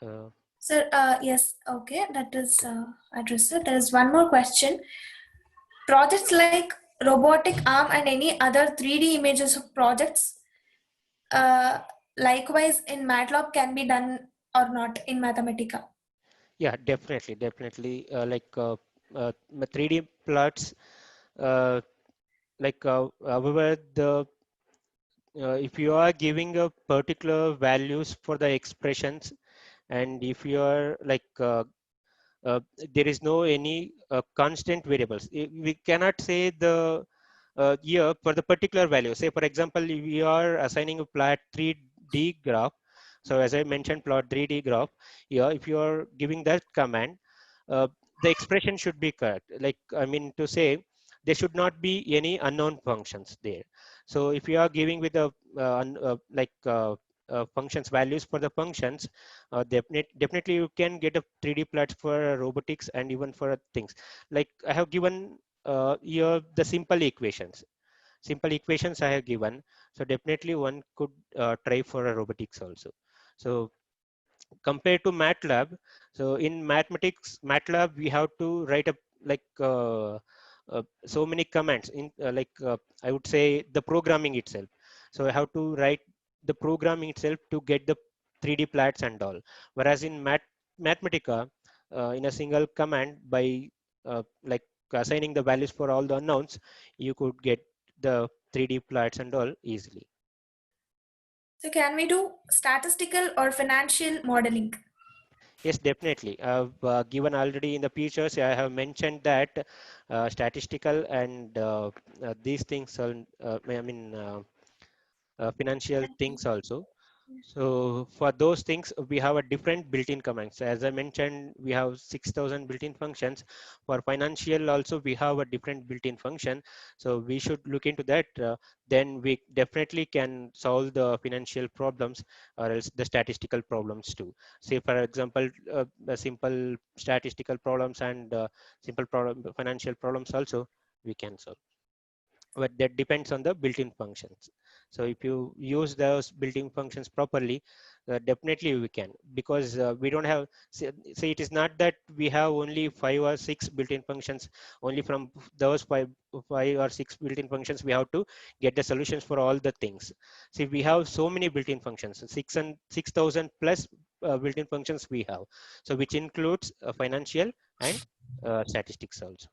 Uh, Sir, yes, okay, that is addressed. There is one more question. Projects like robotic arm and any other 3D images of projects, uh, likewise in MATLAB can be done or not in Mathematica. yeah, definitely. 3D plots, uh, however, if you are giving a particular values for the expressions, and if you are uh, there is no any constant variables. We cannot say the year for the particular value. Say, for example, if we are assigning a plot 3D graph. So as I mentioned, plot 3D graph. Yeah, if you are giving that command, the expression should be correct. I mean to say, there should not be any unknown functions there. So if you are giving with a functions values for the functions, definitely you can get a 3D plots for robotics and even for things. Like I have given here the simple equations I have given. So definitely one could try for a robotics also. So compared to MATLAB, so in mathematics, MATLAB, we have to write up so many commands in I would say the programming itself. So I have to write the programming itself to get the 3D plots and all. Whereas in Mathematica, in a single command, by assigning the values for all the unknowns, you could get the 3D plots and all easily. So can we do statistical or financial modeling? Yes, definitely. I've given already in the features. I have mentioned that statistical and these things are, financial things also. So for those things, we have a different built-in commands. So as I mentioned, we have 6,000 built-in functions. For financial also, we have a different built-in function. So we should look into that. Then we definitely can solve the financial problems or else the statistical problems too. Say for example, the simple statistical problems and financial problems also we can solve, but that depends on the built-in functions. So if you use those built-in functions properly, definitely we can, because we don't have, say it is not that we have only 5 or 6 built-in functions. Only from those five or six built-in functions we have to get the solutions for all the things. See, we have so many built-in functions, 6,000 plus built-in functions we have, so which includes financial and statistics also.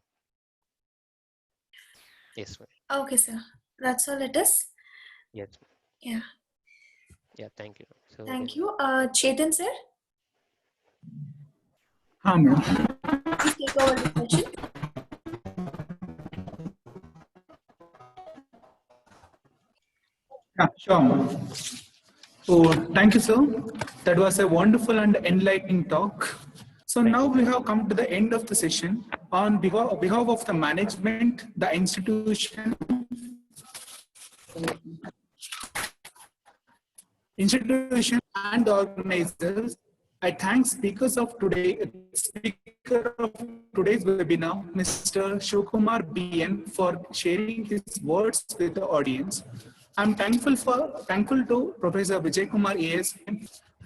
Yes, ma'am. Okay, sir. That's all it is. Yes. Yeah. Yeah, thank you. So Thank you. Chetan, sir? Madam. Please take over the session. Yeah, sure, ma'am. So thank you, sir. That was a wonderful and enlightening talk. So now we have come to the end of the session. On behalf of the management, the institution and the organizers, I thank speaker of today's webinar, Mr. Shivkumar BN, for sharing his words with the audience. I'm thankful to Professor Vijay Kumar AS.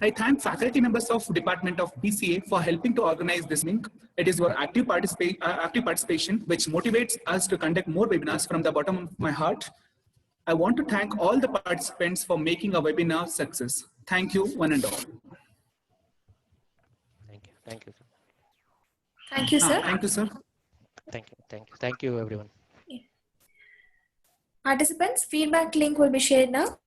I thank faculty members of Department of PCA for helping to organize this meeting. It is your active participation which motivates us to conduct more webinars from the bottom of my heart. I want to thank all the participants for making a webinar success. Thank you, one and all. Thank you. Thank you. Thank you, sir. Thank you, sir. Thank you. Thank you. Thank you, everyone. Participants, feedback link will be shared now.